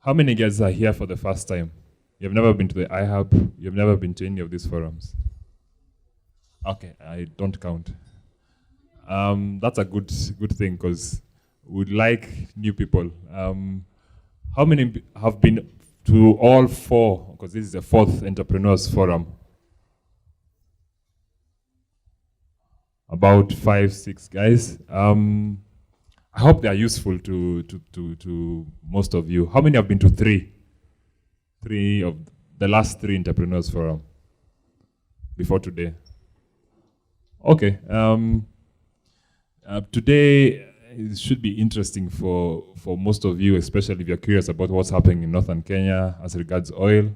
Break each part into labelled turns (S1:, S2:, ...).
S1: How many guys are here for the first time? You've never been to the IHub? You've never been to any of these forums? Okay, I don't count. That's a good thing, because we'd like new people. How many have been to all four? Because this is the fourth Entrepreneurs Forum. About 5, 6 guys. I hope they are useful to most of you. How many have been to 3? 3 of the last 3 Entrepreneurs Forum before today? Okay. Today it should be interesting for most of you, especially if you're curious about what's happening in northern Kenya as regards oil.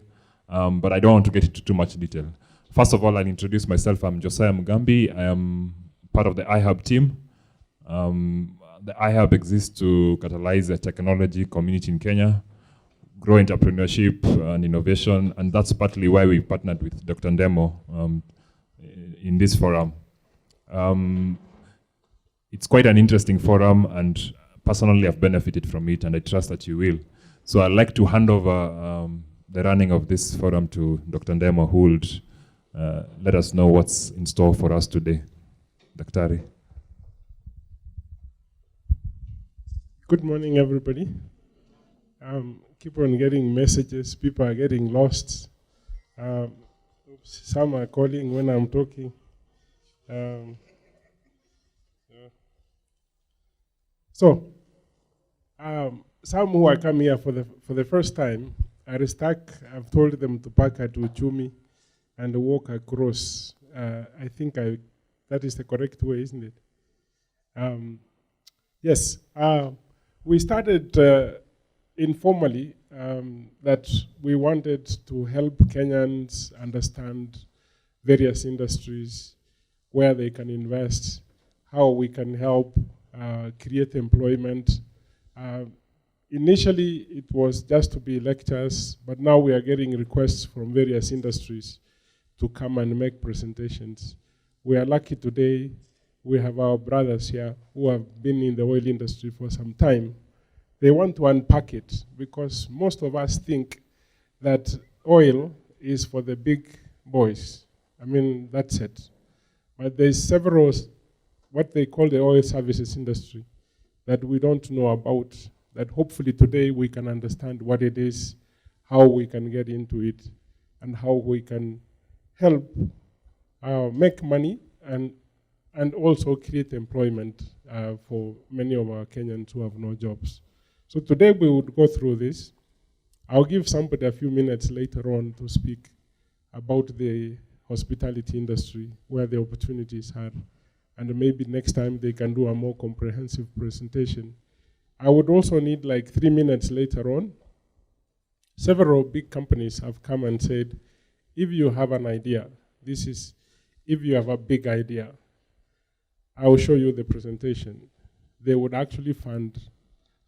S1: But I don't want to get into too much detail. First of all, I'll introduce myself. I'm Josiah Mugambi. I am part of the IHub team. The IHub exists to catalyze the technology community in Kenya, grow entrepreneurship and innovation, and that's partly why we partnered with Dr. Ndemo in this forum. It's quite an interesting forum, and personally I've benefited from it, and I trust that you will. So I'd like to hand over the running of this forum to Dr. Ndemo, who will let us know what's in store for us today. Daktari.
S2: Good morning, everybody. Keep on getting messages. People are getting lost. Some are calling when I'm talking. So, some who are coming here for the first time are stuck. I've told them to park at Uchumi and walk across. I think that is the correct way, isn't it? Yes. We started informally that we wanted to help Kenyans understand various industries, where they can invest, how we can help create employment. Initially, it was just to be lectures, but now we are getting requests from various industries to come and make presentations. We are lucky today. We have our brothers here who have been in the oil industry for some time. They want to unpack it, because most of us think that oil is for the big boys. I mean, that's it. But there's several, what they call the oil services industry, that we don't know about, that hopefully today we can understand what it is, how we can get into it, and how we can help make money and also create employment for many of our Kenyans who have no jobs. So today we would go through this. I'll give somebody a few minutes later on to speak about the hospitality industry, where the opportunities are, and maybe next time they can do a more comprehensive presentation. I would also need like 3 minutes later on. Several big companies have come and said, if you have an idea, if you have a big idea, I will show you the presentation. They would actually fund,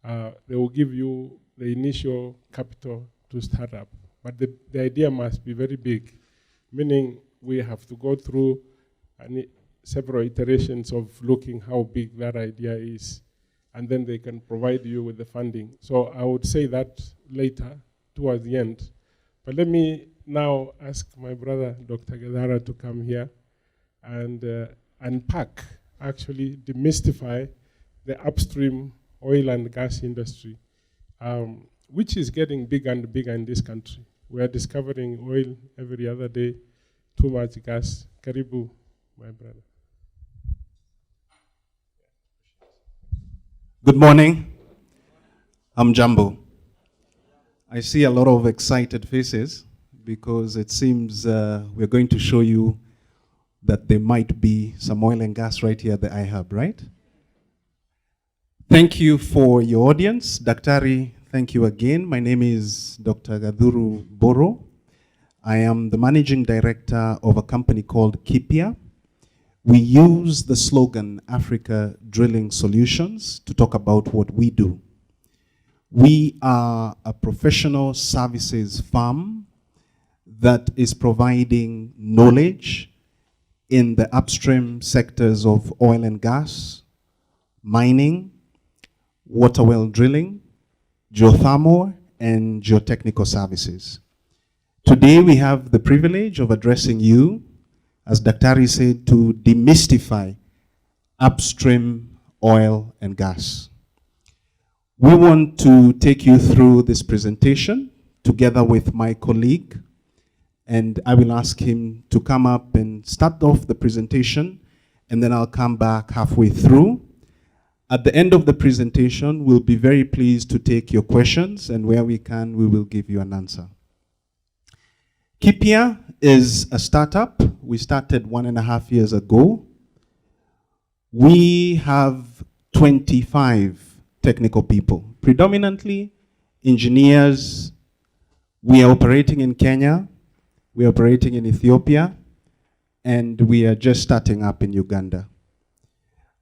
S2: they will give you the initial capital to start up. But the idea must be very big, meaning we have to go through several iterations of looking how big that idea is, and then they can provide you with the funding. So I would say that later, towards the end. But let me now ask my brother, Dr. Gathuru, to come here and unpack, actually demystify the upstream oil and gas industry, which is getting bigger and bigger in this country. We are discovering oil every other day, too much gas. Karibu, my brother.
S3: Good morning. I'm Jambo. I see a lot of excited faces because it seems we're going to show you that there might be some oil and gas right here at the IHub, right? Thank you for your audience. Daktari, thank you again. My name is Dr. Gathuru Mburu. I am the managing director of a company called Kipia. We use the slogan Africa Drilling Solutions to talk about what we do. We are a professional services firm that is providing knowledge in the upstream sectors of oil and gas, mining, water well drilling, geothermal, and geotechnical services. Today we have the privilege of addressing you, as Daktari said, to demystify upstream oil and gas. We want to take you through this presentation together with my colleague, and I will ask him to come up and start off the presentation, and then I'll come back halfway through. At the end of the presentation, we'll be very pleased to take your questions, and where we can, we will give you an answer. Kipia is a startup. We started 1.5 years ago. We have 25 technical people, predominantly engineers. We are operating in Kenya, we are operating in Ethiopia, and we are just starting up in Uganda.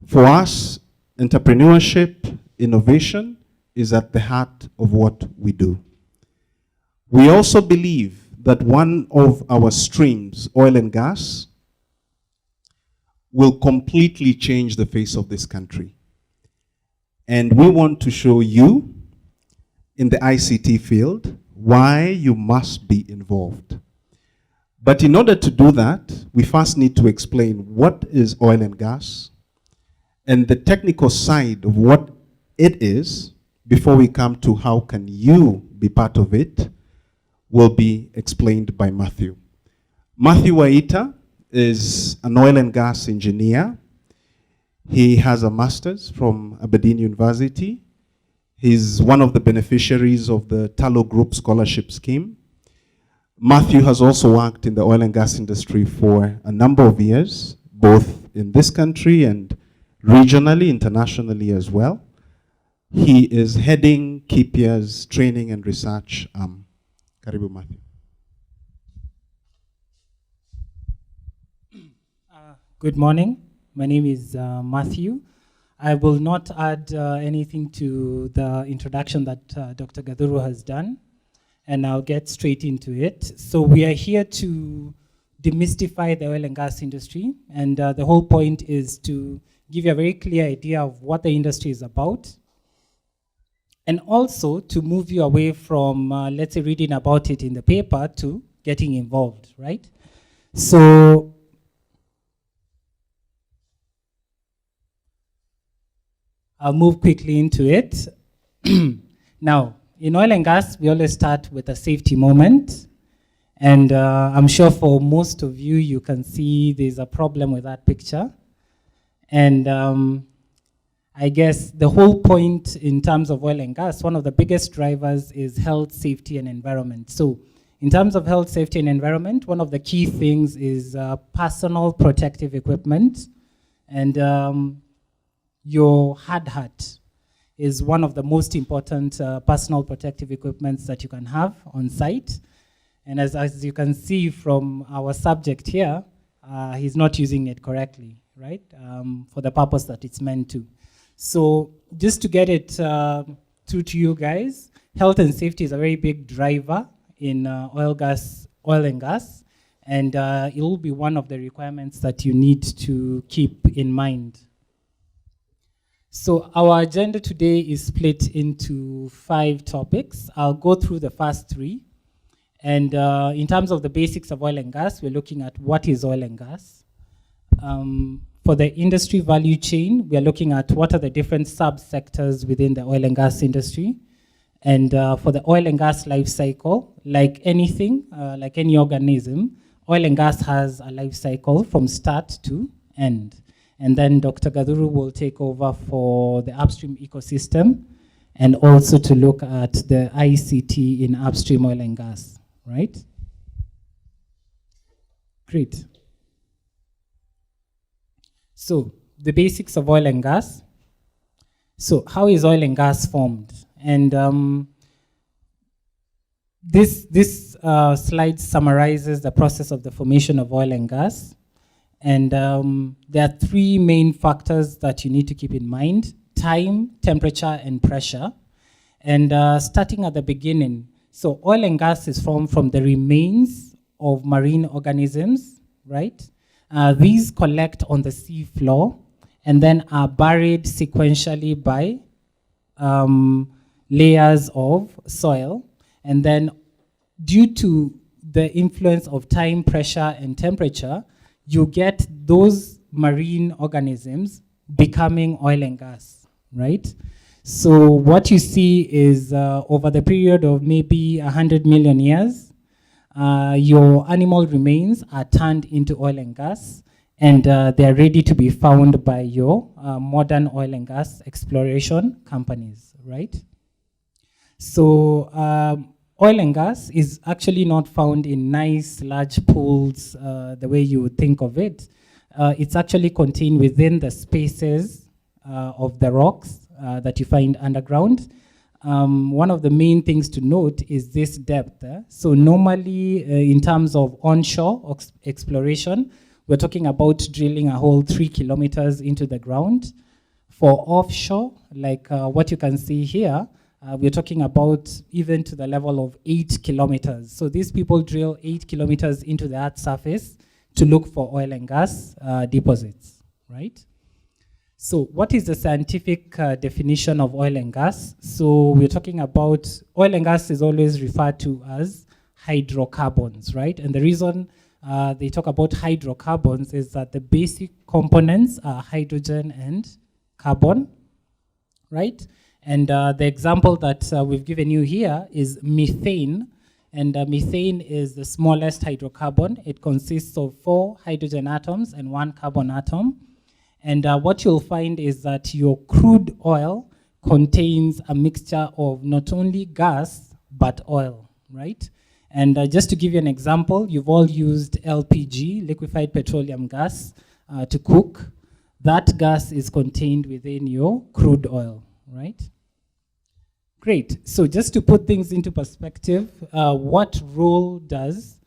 S3: For us, entrepreneurship, innovation is at the heart of what we do. We also believe that one of our streams, oil and gas, will completely change the face of this country. And we want to show you in the ICT field why you must be involved. But in order to do that, we first need to explain what is oil and gas and the technical side of what it is before we come to how can you be part of it will be explained by Matthew. Matthew Waita is an oil and gas engineer. He has a master's from Aberdeen University. He's one of the beneficiaries of the Talo Group Scholarship Scheme. Matthew has also worked in the oil and gas industry for a number of years, both in this country and regionally, internationally as well. He is heading Kipia's training and research arm. Karibu, Matthew.
S4: Good morning. My name is Matthew. I will not add anything to the introduction that Dr. Gathuru has done, and I'll get straight into it. So we are here to demystify the oil and gas industry, and the whole point is to give you a very clear idea of what the industry is about, and also to move you away from, let's say, reading about it in the paper to getting involved, right? So I'll move quickly into it. Now, in oil and gas, we always start with a safety moment. And I'm sure for most of you, you can see there's a problem with that picture. And I guess the whole point in terms of oil and gas, one of the biggest drivers is health, safety, and environment. So in terms of health, safety, and environment, one of the key things is personal protective equipment. And your hard hat is one of the most important personal protective equipments that you can have on site. And as you can see from our subject here, he's not using it correctly, right? For the purpose that it's meant to. So just to get it through to you guys, health and safety is a very big driver in oil and gas, and it will be one of the requirements that you need to keep in mind. So our agenda today is split into 5 topics. I'll go through the first 3. And in terms of the basics of oil and gas, we're looking at what is oil and gas. For the industry value chain, we are looking at what are the different subsectors within the oil and gas industry. And for the oil and gas life cycle, like anything, like any organism, oil and gas has a life cycle from start to end. And then Dr. Gathuru will take over for the upstream ecosystem and also to look at the ICT in upstream oil and gas, right? Great. So the basics of oil and gas. So how is oil and gas formed? And this slide summarizes the process of the formation of oil and gas. And there are 3 main factors that you need to keep in mind: time, temperature, and pressure. And starting at the beginning, so oil and gas is formed from the remains of marine organisms, right? These collect on the sea floor and then are buried sequentially by layers of soil. And then due to the influence of time, pressure, and temperature, you get those marine organisms becoming oil and gas, right? So what you see is over the period of maybe 100 million years, your animal remains are turned into oil and gas, and they're ready to be found by your modern oil and gas exploration companies, right? So oil and gas is actually not found in nice large pools the way you would think of it. It's actually contained within the spaces of the rocks that you find underground. One of the main things to note is this depth. So normally in terms of onshore exploration, we're talking about drilling a hole 3 kilometers into the ground. For offshore, like what you can see here, we're talking about even to the level of 8 kilometers. So these people drill 8 kilometers into the Earth's surface to look for oil and gas deposits, right? So what is the scientific definition of oil and gas? So we're talking about oil and gas is always referred to as hydrocarbons, right? And the reason they talk about hydrocarbons is that the basic components are hydrogen and carbon, right? And the example that we've given you here is methane. And methane is the smallest hydrocarbon. It consists of 4 hydrogen atoms and 1 carbon atom. And what you'll find is that your crude oil contains a mixture of not only gas, but oil, right? And just to give you an example, you've all used LPG, liquefied petroleum gas, to cook. That gas is contained within your crude oil, right? Great. So just to put things into perspective, what role does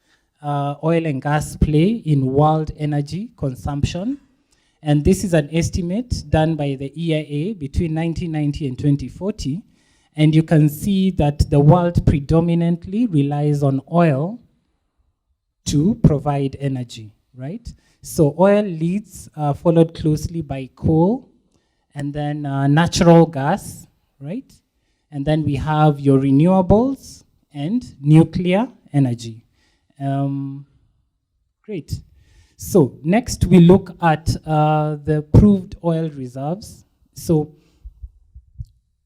S4: oil and gas play in world energy consumption? And this is an estimate done by the EIA between 1990 and 2040. And you can see that the world predominantly relies on oil to provide energy, right? So oil leads, followed closely by coal, and then natural gas, right? And then we have your renewables and nuclear energy. Great. So next we look at the proved oil reserves. So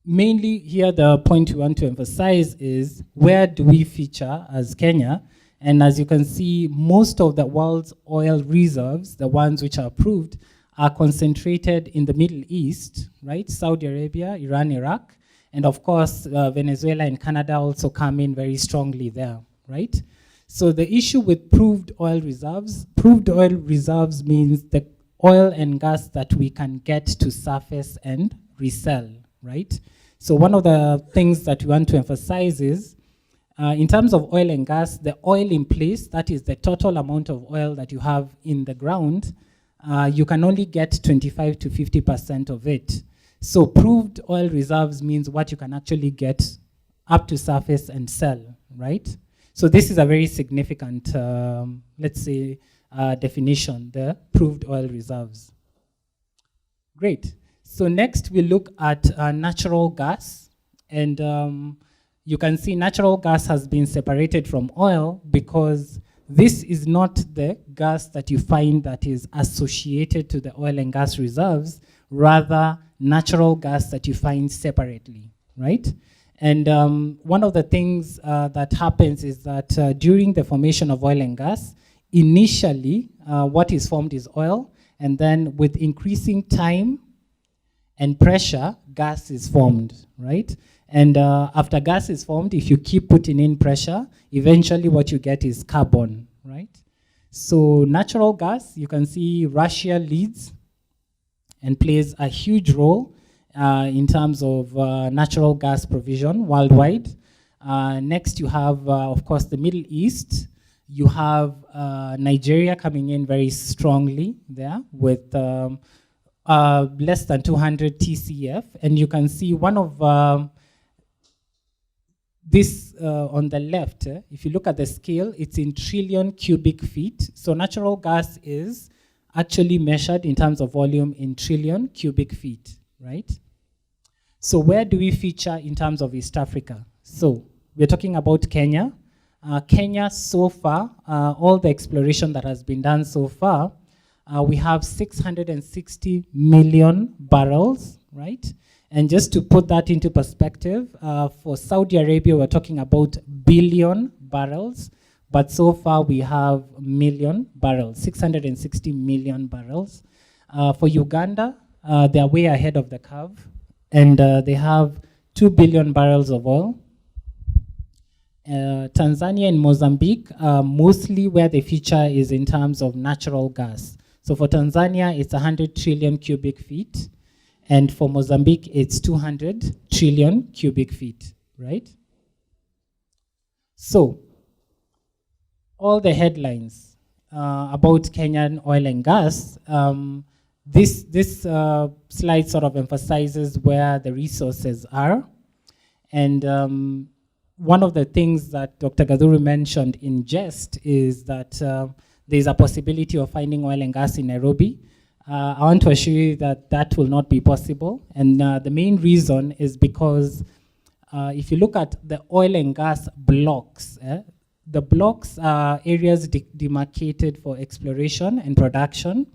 S4: mainly here the point we want to emphasize is where do we feature as Kenya? And as you can see, most of the world's oil reserves, the ones which are proved, are concentrated in the Middle East, right? Saudi Arabia, Iran, Iraq, and of course, Venezuela and Canada also come in very strongly there, right? So the issue with proved oil reserves means the oil and gas that we can get to surface and resell, right? So one of the things that we want to emphasize is, in terms of oil and gas, the oil in place, that is the total amount of oil that you have in the ground, you can only get 25 to 50% of it. So proved oil reserves means what you can actually get up to surface and sell, right? So this is a very significant, let's say, definition, the proved oil reserves. Great. So next we look at natural gas. And you can see natural gas has been separated from oil because this is not the gas that you find that is associated to the oil and gas reserves, rather natural gas that you find separately, right? And one of the things that happens is that during the formation of oil and gas, initially what is formed is oil, and then with increasing time and pressure, gas is formed, right? And after gas is formed, if you keep putting in pressure, eventually what you get is carbon, right? So natural gas, you can see Russia leads and plays a huge role in terms of natural gas provision worldwide. Next you have, of course, the Middle East. You have Nigeria coming in very strongly there with less than 200 TCF. And you can see one of this on the left, if you look at the scale, it's in trillion cubic feet. So natural gas is actually measured in terms of volume in trillion cubic feet, right? So where do we feature in terms of East Africa? So we're talking about Kenya. Kenya so far, all the exploration that has been done so far, we have 660 million barrels, right? And just to put that into perspective, for Saudi Arabia, we're talking about billion barrels, but so far we have million barrels, 660 million barrels. For Uganda, they are way ahead of the curve, and they have 2 billion barrels of oil. Tanzania and Mozambique, mostly where they feature is in terms of natural gas. So for Tanzania, it's 100 trillion cubic feet. And for Mozambique, it's 200 trillion cubic feet, right? So, all the headlines about Kenyan oil and gas, this slide sort of emphasizes where the resources are. And one of the things that Dr. Gathuru mentioned in jest is that there's a possibility of finding oil and gas in Nairobi. I want to assure you that that will not be possible. And the main reason is because if you look at the oil and gas blocks, the blocks are areas demarcated for exploration and production.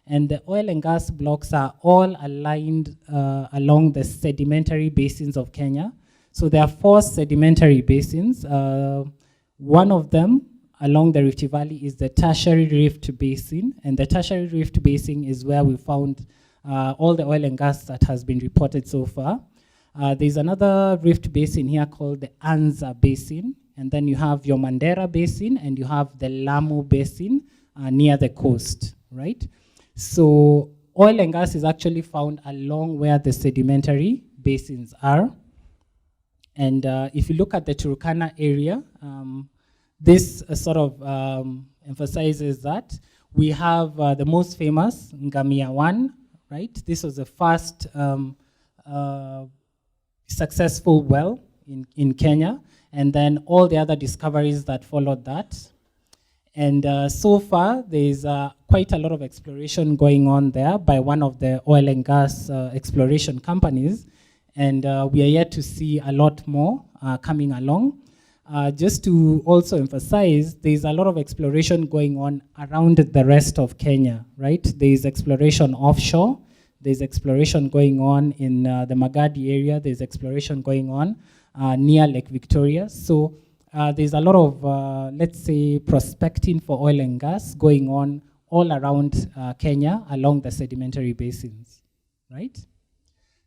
S4: And the oil and gas blocks are all aligned along the sedimentary basins of Kenya. So there are 4 sedimentary basins. One of them along the Rift Valley is the Tertiary Rift Basin, and the Tertiary Rift Basin is where we found all the oil and gas that has been reported so far. There's another rift basin here called the Anza Basin, and then you have your Mandera Basin, and you have the Lamu Basin near the coast, right? So oil and gas is actually found along where the sedimentary basins are. And if you look at the Turkana area, this sort of emphasizes that we have the most famous Ngamia 1, right? This was the first successful well in Kenya, and then all the other discoveries that followed that. And so far, there's quite a lot of exploration going on there by one of the oil and gas exploration companies, and we are yet to see a lot more coming along. Just to also emphasize, there's a lot of exploration going on around the rest of Kenya, right? There's exploration offshore, there's exploration going on in the Magadi area, there's exploration going on near Lake Victoria. So there's a lot of, let's say, prospecting for oil and gas going on all around Kenya along the sedimentary basins, right?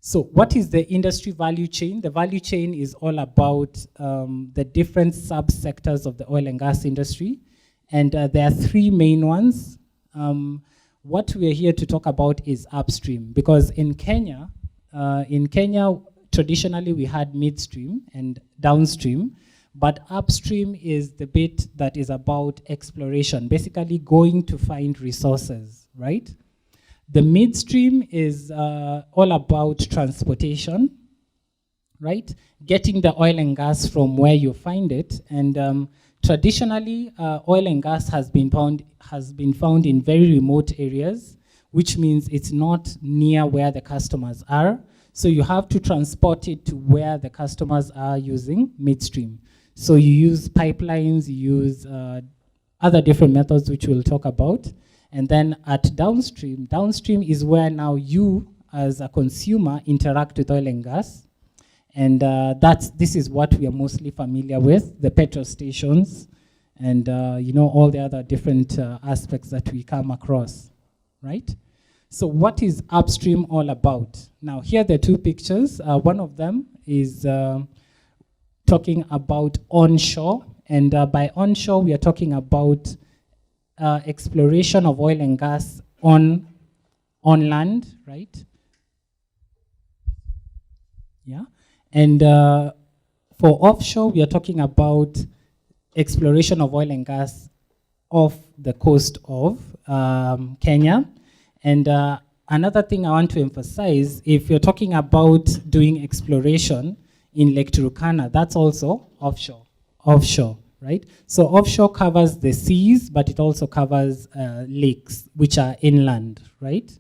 S4: So what is the industry value chain? The value chain is all about the different subsectors of the oil and gas industry. And there are 3 main ones. What we're here to talk about is upstream, because in Kenya, traditionally we had midstream and downstream, but upstream is the bit that is about exploration, basically going to find resources, right? The midstream is all about transportation, right? Getting the oil and gas from where you find it. And traditionally, oil and gas has been found in very remote areas, which means it's not near where the customers are. So you have to transport it to where the customers are using midstream. So you use pipelines, you use other different methods, which we'll talk about. And then at downstream, downstream is where now you, as a consumer, interact with oil and gas. And this is what we are mostly familiar with, the petrol stations and all the other different aspects that we come across, right? So what is upstream all about? Now, here are the 2 pictures. One of them is talking about onshore. And by onshore, we are talking about exploration of oil and gas on land, right? Yeah. And for offshore, we are talking about exploration of oil and gas off the coast of Kenya. And another thing I want to emphasize, if you're talking about doing exploration in Lake Turkana, that's also offshore, right? So offshore covers the seas, but it also covers lakes, which are inland, right?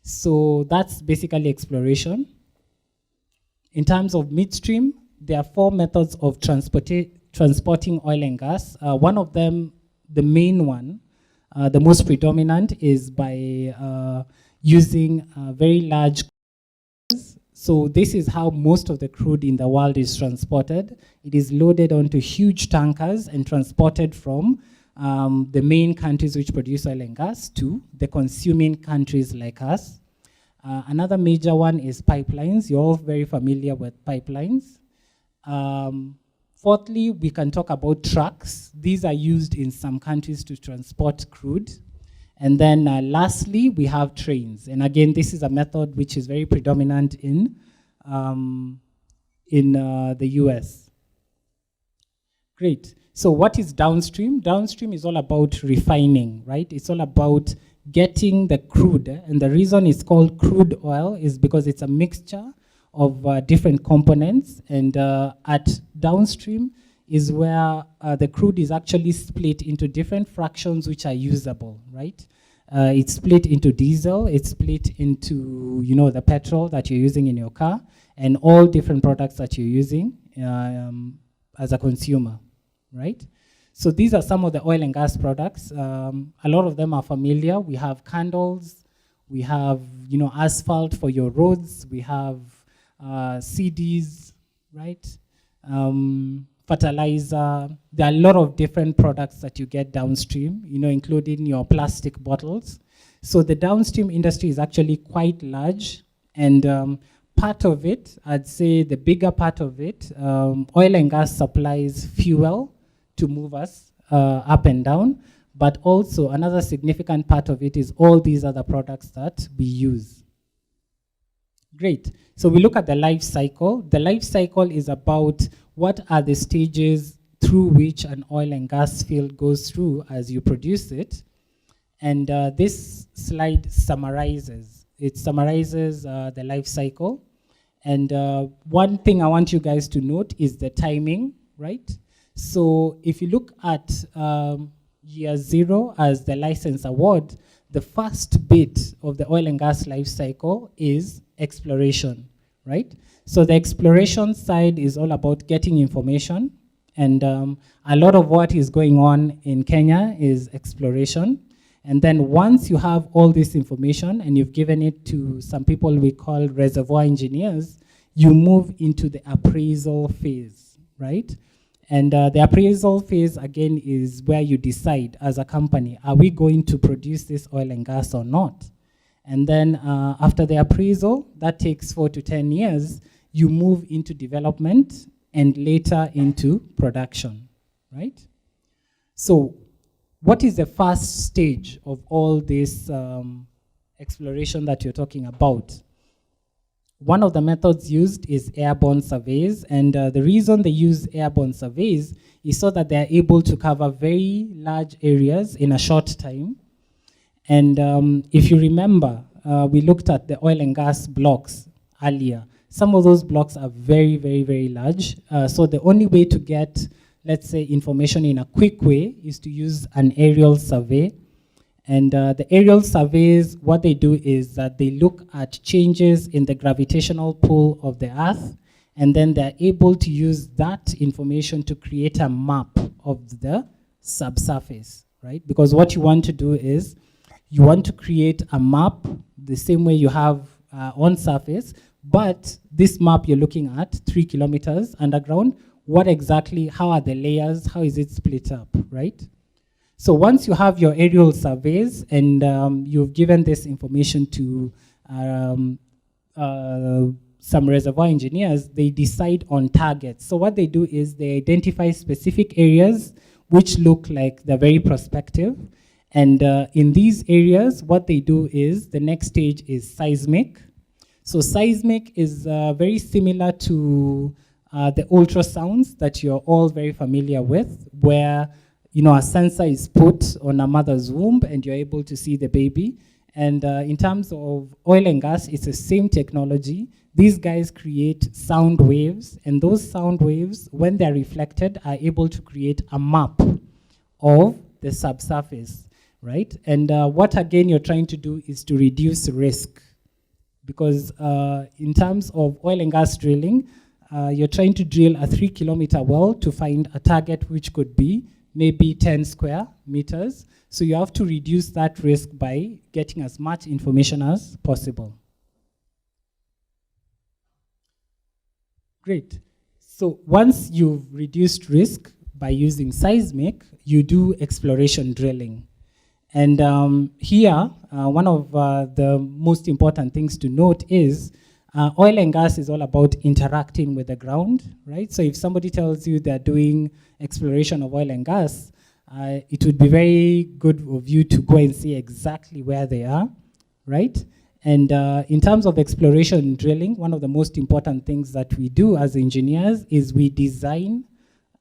S4: So that's basically exploration. In terms of midstream, there are 4 methods of transporting oil and gas. One of them, the main one, the most predominant, is by using very large crudes. So this is how most of the crude in the world is transported. It is loaded onto huge tankers and transported from the main countries which produce oil and gas to the consuming countries like us. Another major one is pipelines. You're all very familiar with pipelines. Fourthly, we can talk about trucks. These are used in some countries to transport crude. And then lastly, we have trains. And again, this is a method which is very predominant in the US. Great. So what is downstream? Downstream is all about refining, right? It's all about getting the crude. And the reason it's called crude oil is because it's a mixture of different components. And at downstream is where the crude is actually split into different fractions which are usable, right? It's split into diesel, it's split into, you know, the petrol that you're using in your car, and all different products that you're using as a consumer, right? So these are some of the oil and gas products. A lot of them are familiar. We have candles, we have, you know, asphalt for your roads, we have CDs, right? Fertilizer. There are a lot of different products that you get downstream, you know, including your plastic bottles. So the downstream industry is actually quite large, and part of it, I'd say the bigger part of it, oil and gas supplies fuel to move us up and down, but also another significant part of it is all these other products that we use. Great. So we look at the life cycle. The life cycle is about what are the stages through which an oil and gas field goes through as you produce it. And this slide summarizes. It summarizes the life cycle. And one thing I want you guys to note is the timing, right? So if you look at year 0 as the license award, the first bit of the oil and gas life cycle is exploration, right? So the exploration side is all about getting information, and a lot of what is going on in Kenya is exploration. And then once you have all this information and you've given it to some people we call reservoir engineers, you move into the appraisal phase, right? And the appraisal phase, again, is where you decide as a company, are we going to produce this oil and gas or not? And then after the appraisal, that takes 4 to 10 years, you move into development and later into production, right? So what is the first stage of all this exploration that you're talking about? One of the methods used is airborne surveys, and the reason they use airborne surveys is so that they're able to cover very large areas in a short time. And if you remember, we looked at the oil and gas blocks earlier. Some of those blocks are very, very, very large. So the only way to get, let's say, information in a quick way is to use an aerial survey. And the aerial surveys, what they do is that they look at changes in the gravitational pull of the Earth, and then they're able to use that information to create a map of the subsurface, right? Because what you want to do is, you want to create a map the same way you have on surface, but this map you're looking at, 3 kilometers underground, what exactly, how are the layers, how is it split up, right? So once you have your aerial surveys and you've given this information to some reservoir engineers, they decide on targets. So what they do is they identify specific areas which look like they're very prospective. And in these areas, what they do is, the next stage is seismic. So seismic is very similar to the ultrasounds that you're all very familiar with, where a sensor is put on a mother's womb and you're able to see the baby. And in terms of oil and gas, it's the same technology. These guys create sound waves, and those sound waves, when they're reflected, are able to create a map of the subsurface, right? And what, again, you're trying to do is to reduce risk. Because in terms of oil and gas drilling, you're trying to drill a 3-kilometer well to find a target which could be maybe 10 square meters. So you have to reduce that risk by getting as much information as possible. Great. So once you've reduced risk by using SEISMIC, you do exploration drilling. And here, one of the most important things to note is oil and gas is all about interacting with the ground, right? So if somebody tells you they're doing exploration of oil and gas, it would be very good of you to go and see exactly where they are, right? And in terms of exploration and drilling, one of the most important things that we do as engineers is we design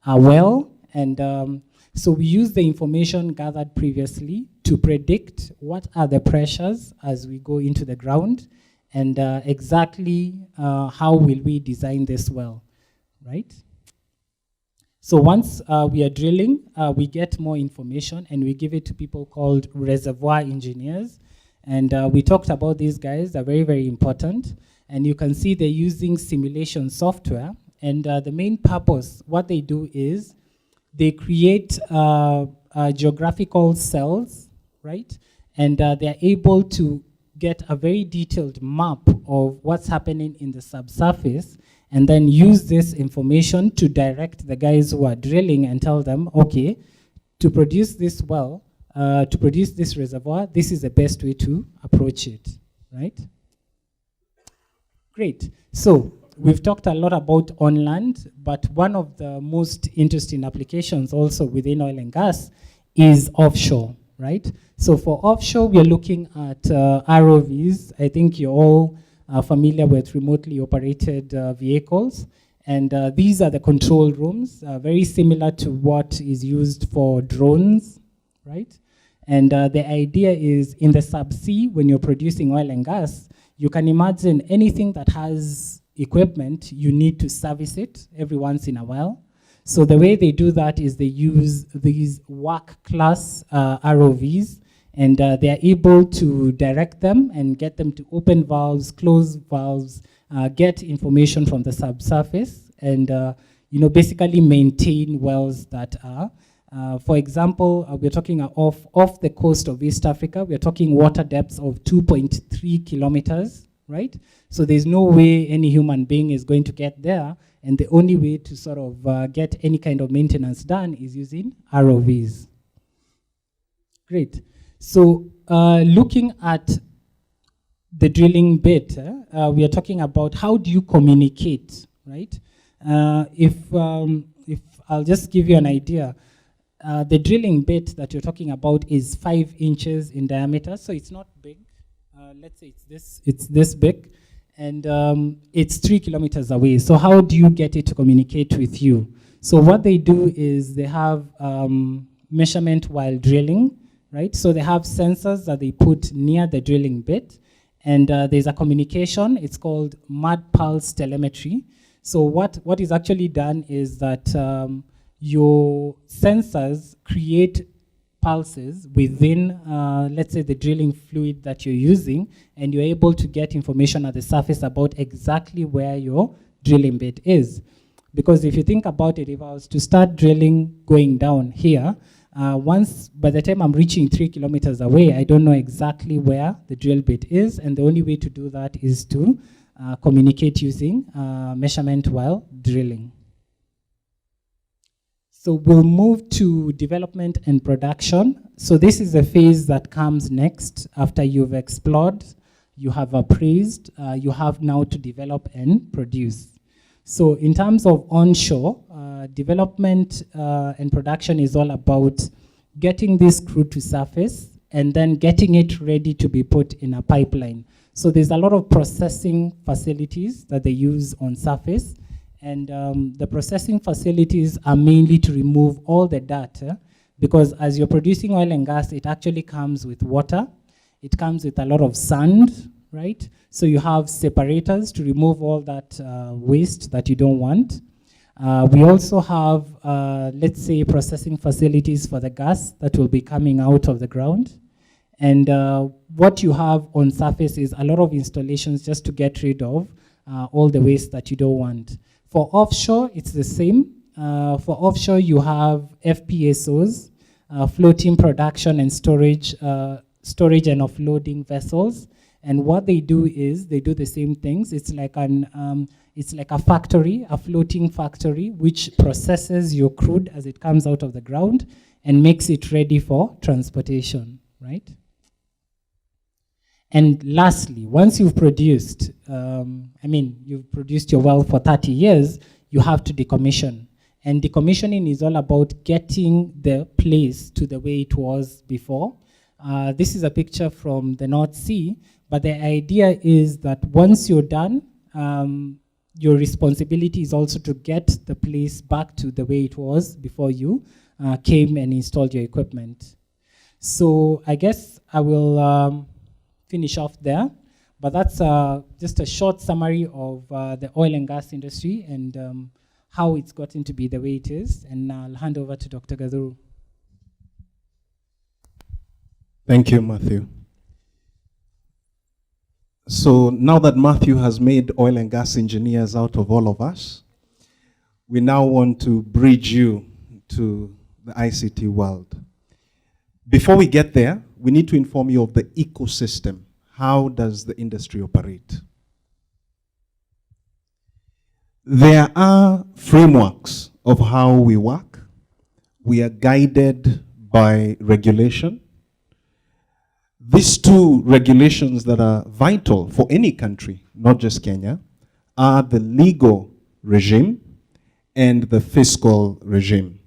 S4: a well, and so we use the information gathered previously to predict what are the pressures as we go into the ground, and exactly how will we design this well, right? So once we are drilling, we get more information and we give it to people called reservoir engineers. And we talked about these guys, they're very, very important. And you can see they're using simulation software. And the main purpose, what they do is they create geographical cells, right? And they're able to get a very detailed map of what's happening in the subsurface, and then use this information to direct the guys who are drilling and tell them, okay, to produce this well, to produce this reservoir, this is the best way to approach it, right? Great. So we've talked a lot about on land, but one of the most interesting applications also within oil and gas is offshore, right? So for offshore, we're looking at ROVs. I think you're all familiar with remotely operated vehicles. And these are the control rooms, very similar to what is used for drones, right? And the idea is in the subsea, when you're producing oil and gas, you can imagine anything that has equipment, you need to service it every once in a while. So the way they do that is they use these WAC class ROVs, and they're able to direct them and get them to open valves, close valves, get information from the subsurface, and basically maintain wells that are, for example, we're talking off the coast of East Africa, we're talking water depths of 2.3 kilometers, right? So there's no way any human being is going to get there, and the only way to sort of get any kind of maintenance done is using ROVs. Great. So looking at the drilling bit, we are talking about how do you communicate, right? If I'll just give you an idea, the drilling bit that you're talking about is 5 inches in diameter, so it's not big. Let's say it's this big, and it's 3 kilometers away. So how do you get it to communicate with you? So what they do is they have measurement while drilling, right? So they have sensors that they put near the drilling bit, and there's a communication. It's called mud pulse telemetry. So what is actually done is that your sensors create pulses within, let's say, the drilling fluid that you're using, and you're able to get information at the surface about exactly where your drilling bit is. Because if you think about it, if I was to start drilling going down here, by the time I'm reaching 3 kilometers away, I don't know exactly where the drill bit is, and the only way to do that is to communicate using measurement while drilling. So we'll move to development and production. So this is a phase that comes next after you've explored, you have appraised, you have now to develop and produce. So in terms of onshore, development and production is all about getting this crude to surface and then getting it ready to be put in a pipeline. So there's a lot of processing facilities that they use on surface, and the processing facilities are mainly to remove all the data, because as you're producing oil and gas, it actually comes with water, it comes with a lot of sand, right? So you have separators to remove all that waste that you don't want. We also have, let's say, processing facilities for the gas that will be coming out of the ground. And what you have on surface is a lot of installations just to get rid of all the waste that you don't want. For offshore, it's the same. For offshore, you have FPSOs, floating production and storage and offloading vessels. And what they do is they do the same things. It's like a factory, a floating factory, which processes your crude as it comes out of the ground and makes it ready for transportation, right? And lastly, once you've produced, you've produced your well for 30 years, you have to decommission. And decommissioning is all about getting the place to the way it was before. This is a picture from the North Sea, but the idea is that once you're done, your responsibility is also to get the place back to the way it was before you came and installed your equipment. So I guess I will finish off there, but that's just a short summary of the oil and gas industry and how it's gotten to be the way it is. And I'll hand over to Dr. Gathuru.
S3: Thank you, Matthew. So now that Matthew has made oil and gas engineers out of all of us, we now want to bridge you to the ICT world. Before we get there, we need to inform you of the ecosystem. How does the industry operate? There are frameworks of how we work. We are guided by regulation. These two regulations that are vital for any country, not just Kenya, are the legal regime and the fiscal regime.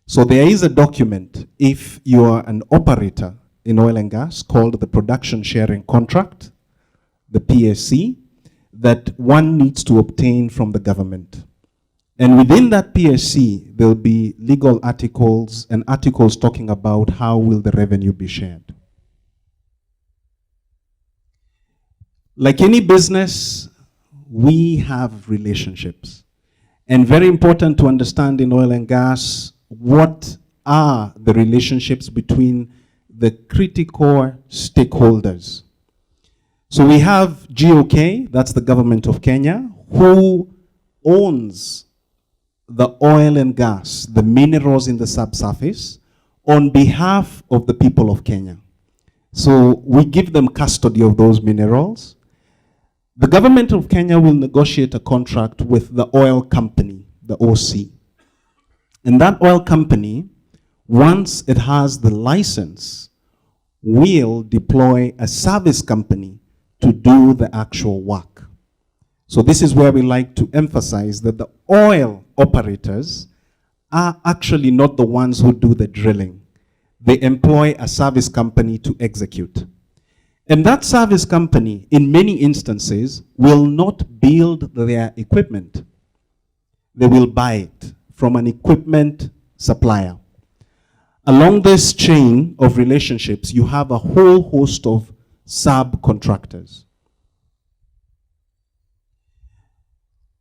S3: So there is a document, if you are an operator in oil and gas, called the Production Sharing Contract, the PSC, that one needs to obtain from the government. And within that PSC, there'll be legal articles and articles talking about how will the revenue be shared. Like any business, we have relationships. And very important to understand in oil and gas, what are the relationships between the critical stakeholders. So we have GOK, that's the government of Kenya, who owns the oil and gas, the minerals in the subsurface, on behalf of the people of Kenya. So we give them custody of those minerals. The government of Kenya will negotiate a contract with the oil company, the OC. And that oil company, once it has the license, will deploy a service company to do the actual work. So this is where we like to emphasize that the oil operators are actually not the ones who do the drilling. They employ a service company to execute. And that service company, in many instances, will not build their equipment. They will buy it from an equipment supplier. Along this chain of relationships, you have a whole host of subcontractors.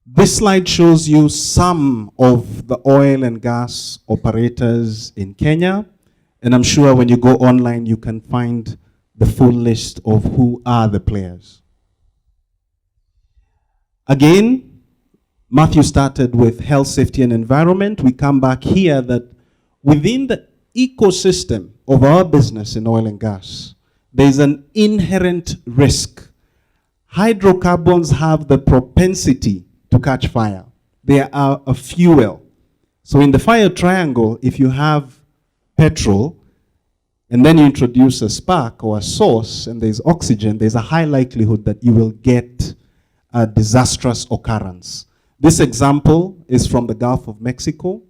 S3: This slide shows you some of the oil and gas operators in Kenya. And I'm sure when you go online, you can find the full list of who are the players. Again, Matthew started with health, safety, and environment. We come back here that within the ecosystem of our business in oil and gas, there's an inherent risk. Hydrocarbons have the propensity to catch fire. They are a fuel. So in the fire triangle, if you have petrol, and then you introduce a spark or a source, and there's oxygen, there's a high likelihood that you will get a disastrous occurrence. This example is from the Gulf of Mexico,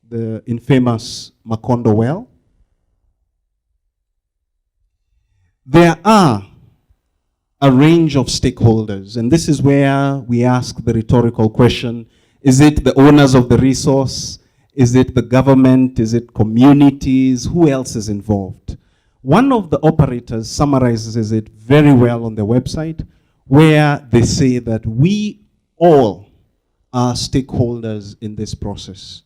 S3: the infamous Macondo well. There are a range of stakeholders, and this is where we ask the rhetorical question, is it the owners of the resource? Is it the government? Is it communities? Who else is involved? One of the operators summarizes it very well on their website, where they say that we all are stakeholders in this process.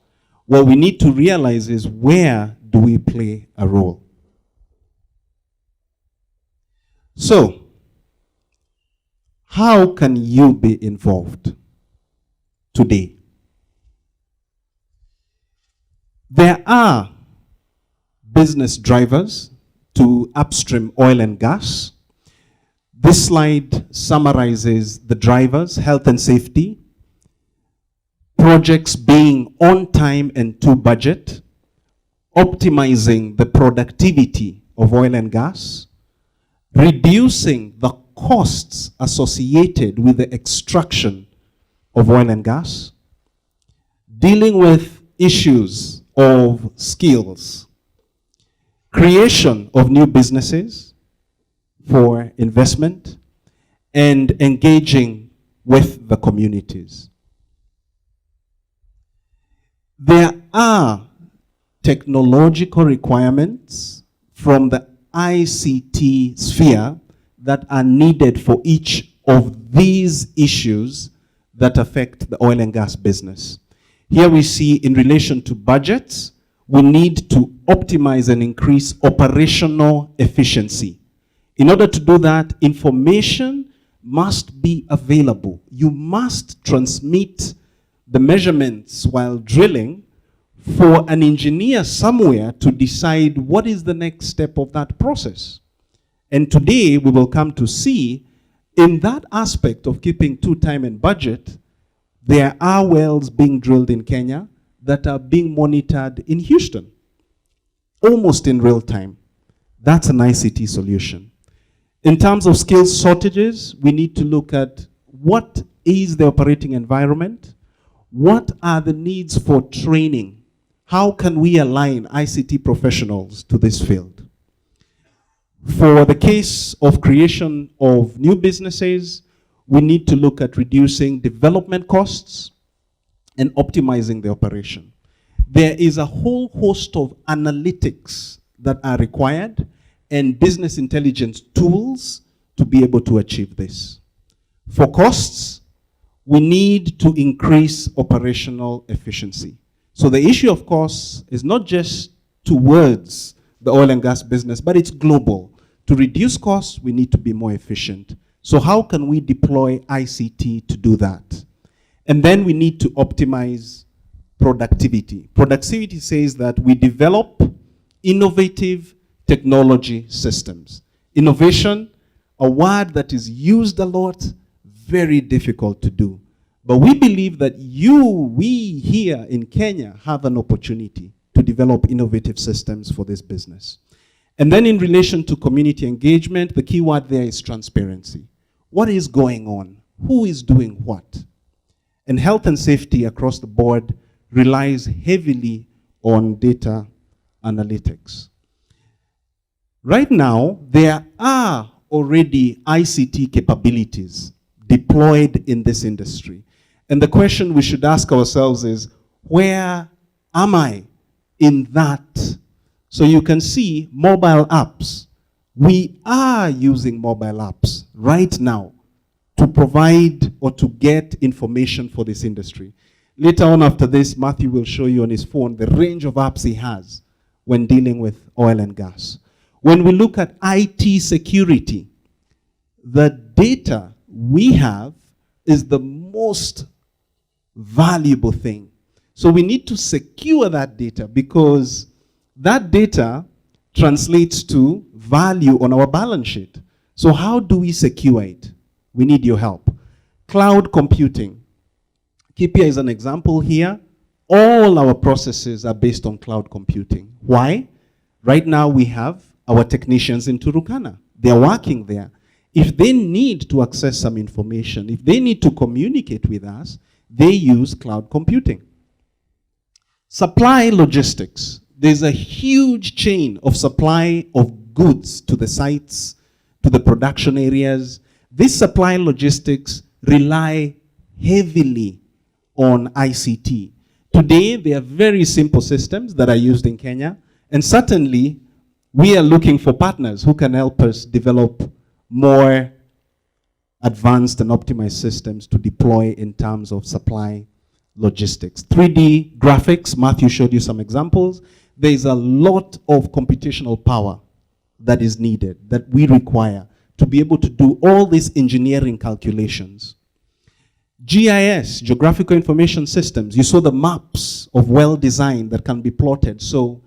S3: What we need to realize is, where do we play a role? So, how can you be involved? today. There are business drivers to upstream oil and gas. This slide summarizes the drivers: health and safety, projects being on time and to budget, optimizing the productivity of oil and gas, reducing the costs associated with the extraction of oil and gas, dealing with issues of skills, creation of new businesses for investment, and engaging with the communities. There are technological requirements from the ICT sphere that are needed for each of these issues that affect the oil and gas business. Here we see, in relation to budgets, we need to optimize and increase operational efficiency. In order to do that, information must be available. You must transmit the measurements while drilling for an engineer somewhere to decide what is the next step of that process. And today we will come to see, in that aspect of keeping to time and budget, there are wells being drilled in Kenya that are being monitored in Houston, almost in real time. That's an ICT solution. In terms of skills shortages, we need to look at what is the operating environment, what are the needs for training, how can we align ICT professionals to this field. For the case of creation of new businesses, we need to look at reducing development costs and optimizing the operation. There is a whole host of analytics that are required and business intelligence tools to be able to achieve this. For costs, we need to increase operational efficiency. So the issue of costs is not just towards the oil and gas business, but it's global. To reduce costs, we need to be more efficient. So how can we deploy ICT to do that? And then we need to optimize productivity. Productivity says that we develop innovative technology systems. Innovation, a word that is used a lot, very difficult to do. But we believe that we here in Kenya have an opportunity to develop innovative systems for this business. And then in relation to community engagement, the key word there is transparency. What is going on? Who is doing what? And health and safety across the board relies heavily on data analytics. Right now, there are already ICT capabilities deployed in this industry. And the question we should ask ourselves is, where am I in that? So you can see mobile apps. We are using mobile apps right now to provide or to get information for this industry. Later on after this, Matthew will show you on his phone the range of apps he has when dealing with oil and gas. When we look at IT security, the data we have is the most valuable thing. So we need to secure that data, because that data translates to value on our balance sheet. So how do we secure it? We need your help. Cloud computing. Kipia is an example here. All our processes are based on cloud computing. Why? Right now we have our technicians in Turukana. They're working there. If they need to access some information, if they need to communicate with us, they use cloud computing. Supply logistics. There's a huge chain of supply of goods to the sites, to the production areas. This supply logistics rely heavily on ICT. Today, they are very simple systems that are used in Kenya, and certainly we are looking for partners who can help us develop more advanced and optimized systems to deploy in terms of supply logistics. 3D graphics, Matthew showed you some examples. There is a lot of computational power that is needed, that we require to be able to do all these engineering calculations. GIS, Geographical Information Systems. You saw the maps of well-designed that can be plotted. So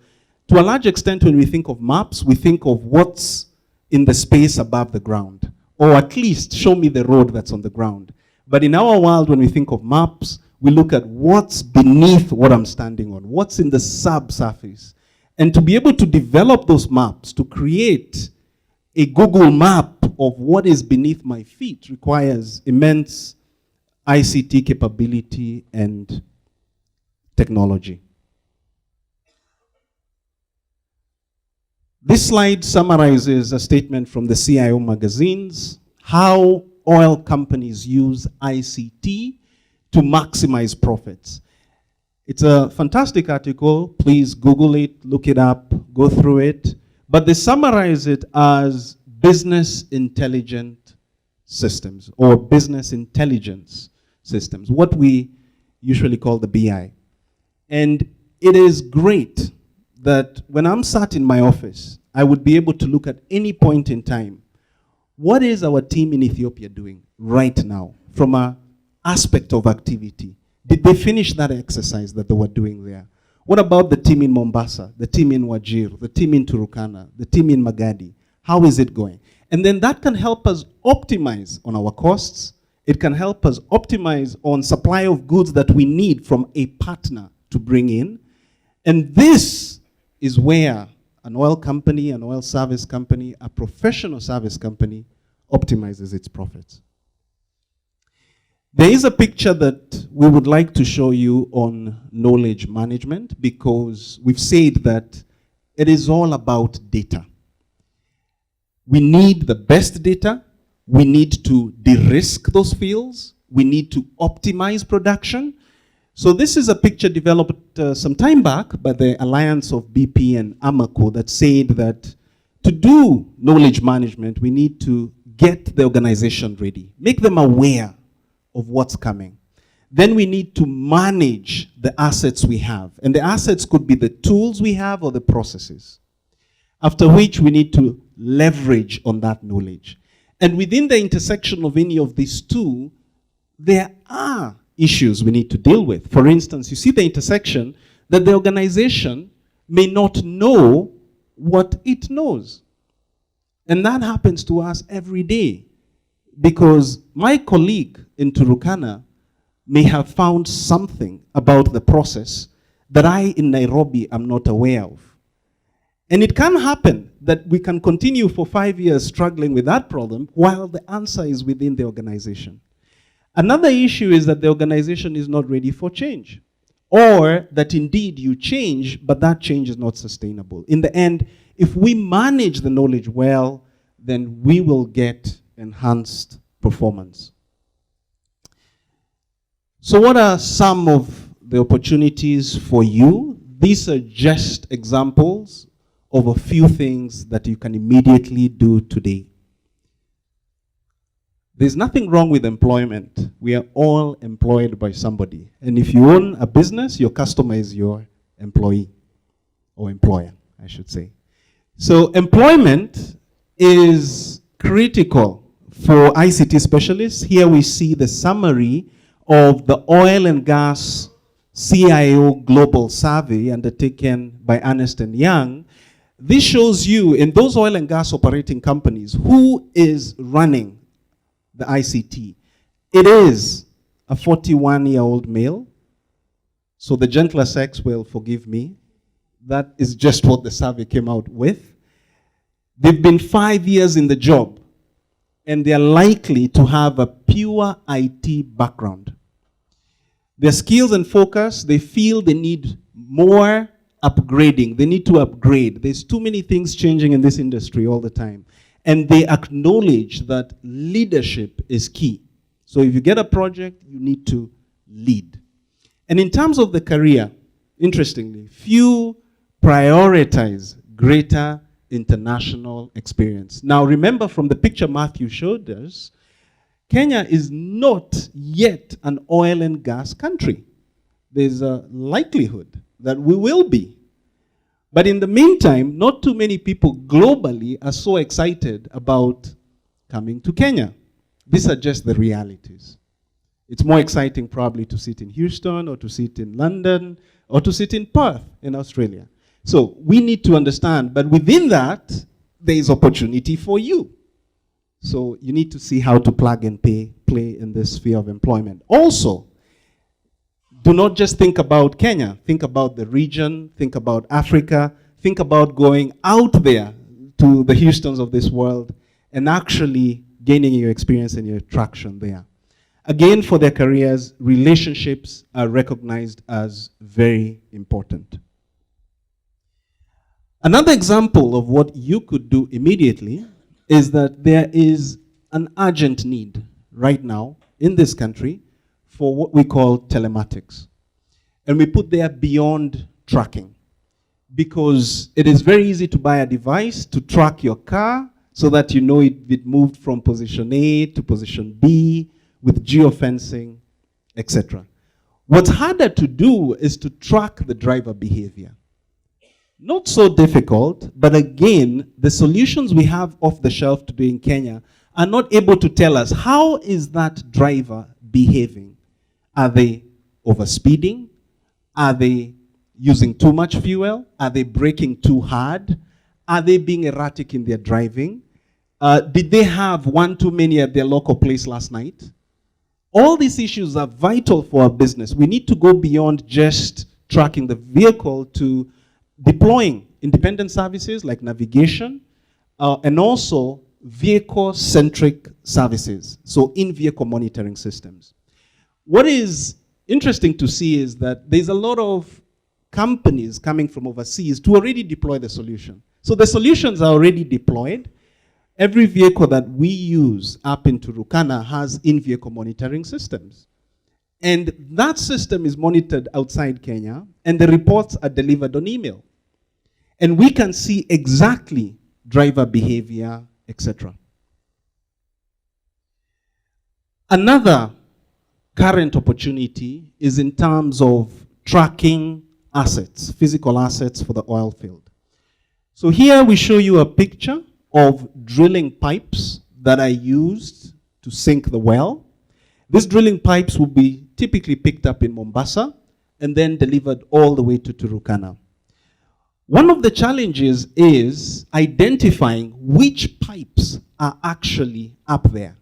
S3: to a large extent, when we think of maps, we think of what's in the space above the ground, or at least show me the road that's on the ground. But in our world, when we think of maps, we look at what's beneath what I'm standing on, what's in the subsurface. And to be able to develop those maps, to create a Google map of what is beneath my feet requires immense ICT capability and technology. This slide summarizes a statement from the CIO magazines, how oil companies use ICT to maximize profits. It's a fantastic article. Please Google it, look it up, go through it. But they summarize it as business intelligent systems or business intelligence systems, what we usually call the BI. And it is great that when I'm sat in my office, I would be able to look at any point in time, what is our team in Ethiopia doing right now from an aspect of activity? Did they finish that exercise that they were doing there? What about the team in Mombasa, the team in Wajir, the team in Turkana, the team in Magadi? How is it going? And then that can help us optimize on our costs. It can help us optimize on supply of goods that we need from a partner to bring in. And this is where an oil company, an oil service company, a professional service company optimizes its profits. There is a picture that we would like to show you on knowledge management because we've said that it is all about data. We need the best data. We need to de-risk those fields. We need to optimize production. So this is a picture developed some time back by the alliance of BP and Amoco that said that to do knowledge management, we need to get the organization ready, make them aware of what's coming. Then we need to manage the assets we have. And the assets could be the tools we have or the processes. After which we need to leverage on that knowledge. And within the intersection of any of these two, there are issues we need to deal with. For instance, you see the intersection that the organization may not know what it knows. And that happens to us every day. Because my colleague in Turkana may have found something about the process that I in Nairobi am not aware of. And it can happen that we can continue for 5 years struggling with that problem while the answer is within the organization. Another issue is that the organization is not ready for change. Or that indeed you change, but that change is not sustainable. In the end, if we manage the knowledge well, then we will get enhanced performance. So what are some of the opportunities for you? These are just examples of a few things that you can immediately do today. There's nothing wrong with employment. We are all employed by somebody. And if you own a business, your customer is your employee, or employer, I should say. So employment is critical for ICT specialists. Here we see the summary of the oil and gas CIO Global Survey undertaken by Ernst & Young. This shows you in those oil and gas operating companies who is running the ICT. It is a 41-year-old male. So the gentler sex will forgive me. That is just what the survey came out with. They've been 5 years in the job, and they are likely to have a pure IT background. Their skills and focus, they feel they need more upgrading. They need to upgrade. There's too many things changing in this industry all the time. And they acknowledge that leadership is key. So if you get a project, you need to lead. And in terms of the career, interestingly, few prioritize greater international experience. Now remember from the picture Matthew showed us, Kenya is not yet an oil and gas country. There's a likelihood that we will be. But in the meantime, not too many people globally are so excited about coming to Kenya. These are just the realities. It's more exciting probably to sit in Houston or to sit in London or to sit in Perth in Australia. So we need to understand, but within that, there is opportunity for you. So you need to see how to plug and play in this sphere of employment. Also, do not just think about Kenya. Think about the region, think about Africa, think about going out there to the Houstons of this world and actually gaining your experience and your traction there. Again, for their careers, relationships are recognized as very important. Another example of what you could do immediately is that there is an urgent need right now in this country for what we call telematics. And we put there beyond tracking, because it is very easy to buy a device to track your car so that you know it moved from position A to position B with geofencing, etc. What's harder to do is to track the driver behavior. Not so difficult, but again, the solutions we have off the shelf today in Kenya are not able to tell us how is that driver behaving. Are they overspeeding? Are they using too much fuel? Are they braking too hard? Are they being erratic in their driving? Did they have one too many at their local place last night? All these issues are vital for our business. We need to go beyond just tracking the vehicle to deploying independent services like navigation, and also vehicle-centric services, so in-vehicle monitoring systems. What is interesting to see is that there's a lot of companies coming from overseas to already deploy the solution. So the solutions are already deployed. Every vehicle that we use up in Turkana has in-vehicle monitoring systems. And that system is monitored outside Kenya, and the reports are delivered on email. And we can see exactly driver behavior, etc. Another current opportunity is in terms of tracking assets, physical assets for the oil field. So here we show you a picture of drilling pipes that are used to sink the well. These drilling pipes will be typically picked up in Mombasa and then delivered all the way to Turkana. One of the challenges is identifying which pipes are actually up there.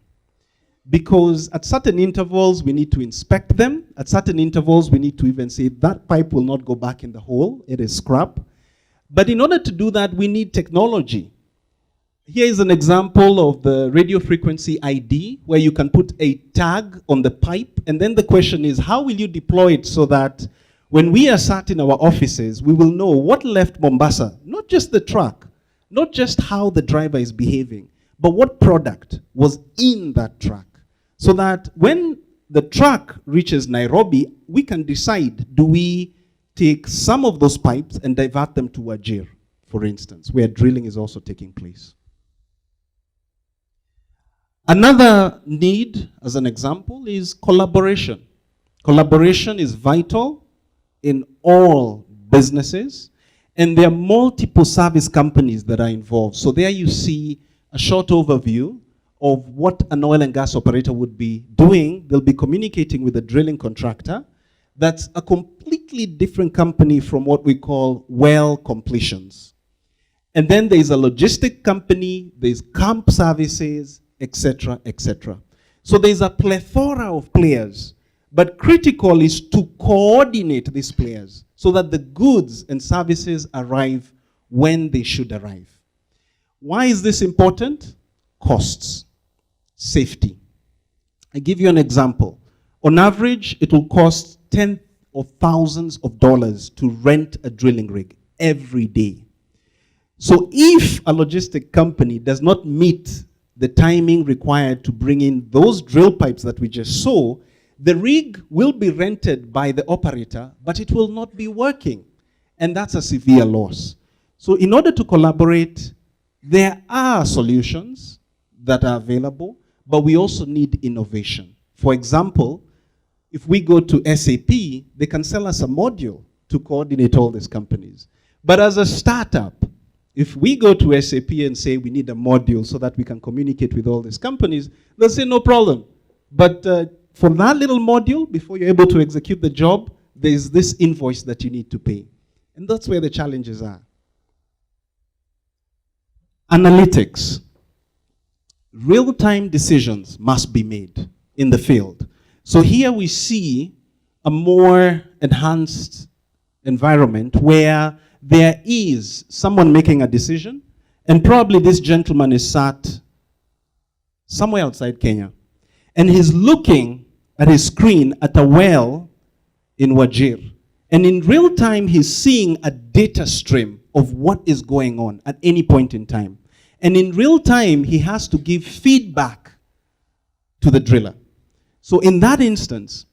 S3: Because at certain intervals, we need to inspect them. At certain intervals, we need to even say that pipe will not go back in the hole. It is scrap. But in order to do that, we need technology. Here is an example of the radio frequency ID, where you can put a tag on the pipe. And then the question is, how will you deploy it so that when we are sat in our offices, we will know what left Mombasa, not just the truck, not just how the driver is behaving, but what product was in that truck. So that when the truck reaches Nairobi, we can decide, do we take some of those pipes and divert them to Wajir, for instance, where drilling is also taking place. Another need, as an example, is collaboration. Collaboration is vital in all businesses, and there are multiple service companies that are involved. So there you see a short overview of what an oil and gas operator would be doing. They'll be communicating with a drilling contractor. That's a completely different company from what we call well completions. And then there's a logistic company, there's camp services, etc., etc. So there's a plethora of players, but critical is to coordinate these players so that the goods and services arrive when they should arrive. Why is this important? Costs, safety. I give you an example. On average, it will cost tens of thousands of dollars to rent a drilling rig every day. So if a logistic company does not meet the timing required to bring in those drill pipes that we just saw, the rig will be rented by the operator, but it will not be working. And that's a severe loss. So in order to collaborate, there are solutions that are available, but we also need innovation. For example, if we go to SAP, they can sell us a module to coordinate all these companies. But as a startup, if we go to SAP and say we need a module so that we can communicate with all these companies, they'll say no problem. But for that little module, before you're able to execute the job, there's this invoice that you need to pay. And that's where the challenges are. Analytics. Real-time decisions must be made in the field. So here we see a more enhanced environment where there is someone making a decision, and probably this gentleman is sat somewhere outside Kenya, and he's looking at his screen at a well in Wajir. And in real time, he's seeing a data stream of what is going on at any point in time. And in real time, he has to give feedback to the driller. So in that instance,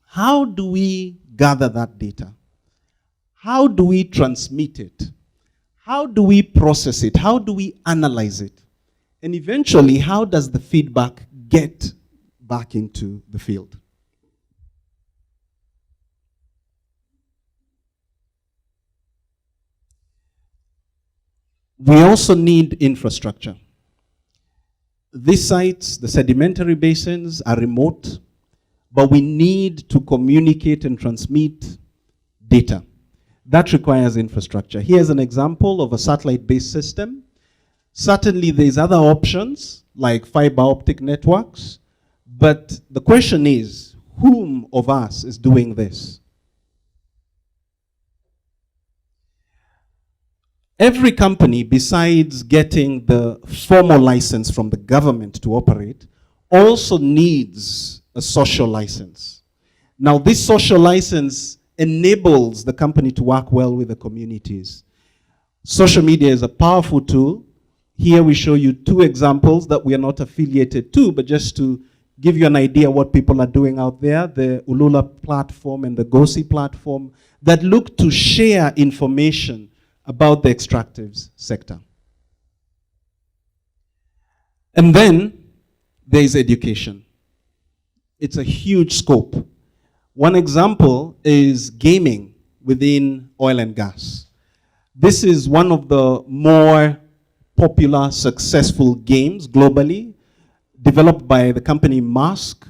S3: how do we gather that data? How do we transmit it? How do we process it? How do we analyze it? And eventually, how does the feedback get back into the field? We also need infrastructure. These sites, the sedimentary basins, are remote, but we need to communicate and transmit data. That requires infrastructure. Here's an example of a satellite-based system. Certainly, there's other options like fiber optic networks, but the question is, whom of us is doing this? Every company, besides getting the formal license from the government to operate, also needs a social license. Now, this social license enables the company to work well with the communities. Social media is a powerful tool. Here we show you two examples that we are not affiliated to, but just to give you an idea what people are doing out there, the Ulula platform and the GOSI platform that look to share information about the extractives sector. And then there is education. It's a huge scope. One example is gaming within oil and gas. This is one of the more popular, successful games globally, developed by the company Mask,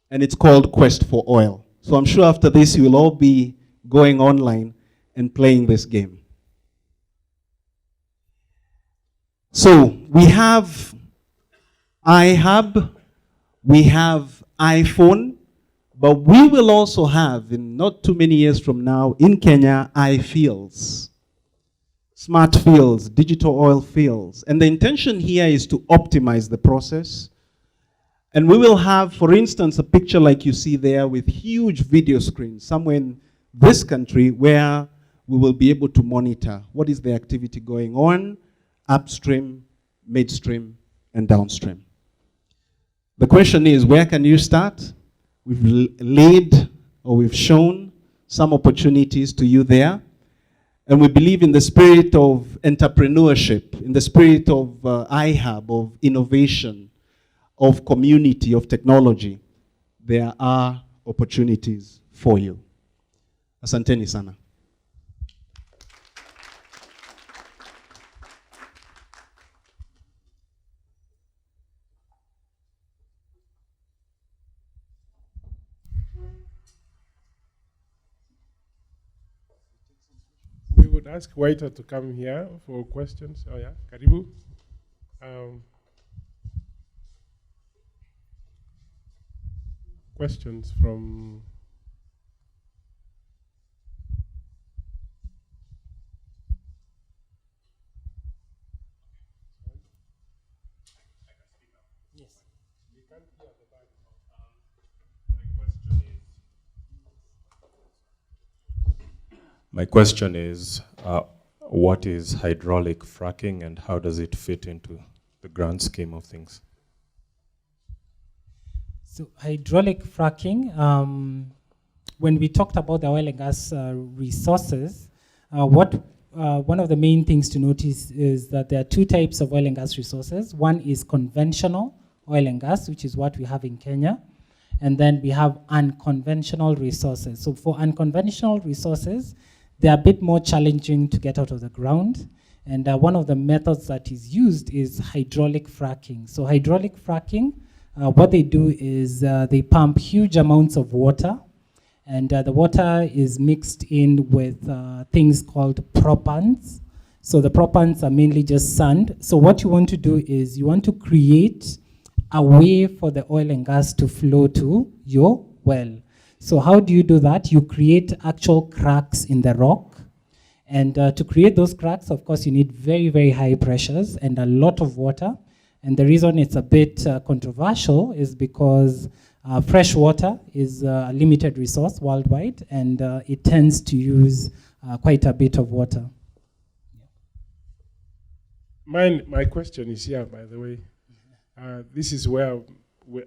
S3: and it's called Quest for Oil. So I'm sure after this you will all be going online and playing this game. So we have IHub, we have iPhone, but we will also have, in not too many years from now, in Kenya, iFields, smart fields, digital oil fields. And the intention here is to optimize the process. And we will have, for instance, a picture like you see there with huge video screens somewhere in this country where we will be able to monitor what is the activity going on, upstream, midstream, and downstream. The question is, where can you start? We've laid, or we've shown some opportunities to you there. And we believe in the spirit of entrepreneurship, in the spirit of IHub, of innovation, of community, of technology. There are opportunities for you. Asanteni sana.
S2: We would ask Waiter to come here for questions. Oh yeah, Karibu. Questions from
S5: My question is, what is hydraulic fracking and how does it fit into the grand scheme of things?
S4: So hydraulic fracking, when we talked about the oil and gas resources, one of the main things to notice is that there are two types of oil and gas resources. One is conventional oil and gas, which is what we have in Kenya. And then we have unconventional resources. So for unconventional resources, they're a bit more challenging to get out of the ground. And one of the methods that is used is hydraulic fracking. So hydraulic fracking what they do is they pump huge amounts of water, and the water is mixed in with things called propans. So the propans are mainly just sand. So what you want to do is you want to create a way for the oil and gas to flow to your well. So how do you do that? You create actual cracks in the rock. And to create those cracks, of course, you need very, very high pressures and a lot of water. And the reason it's a bit controversial is because fresh water is a limited resource worldwide, and it tends to use quite a bit of water.
S2: My question is here, by the way. This is where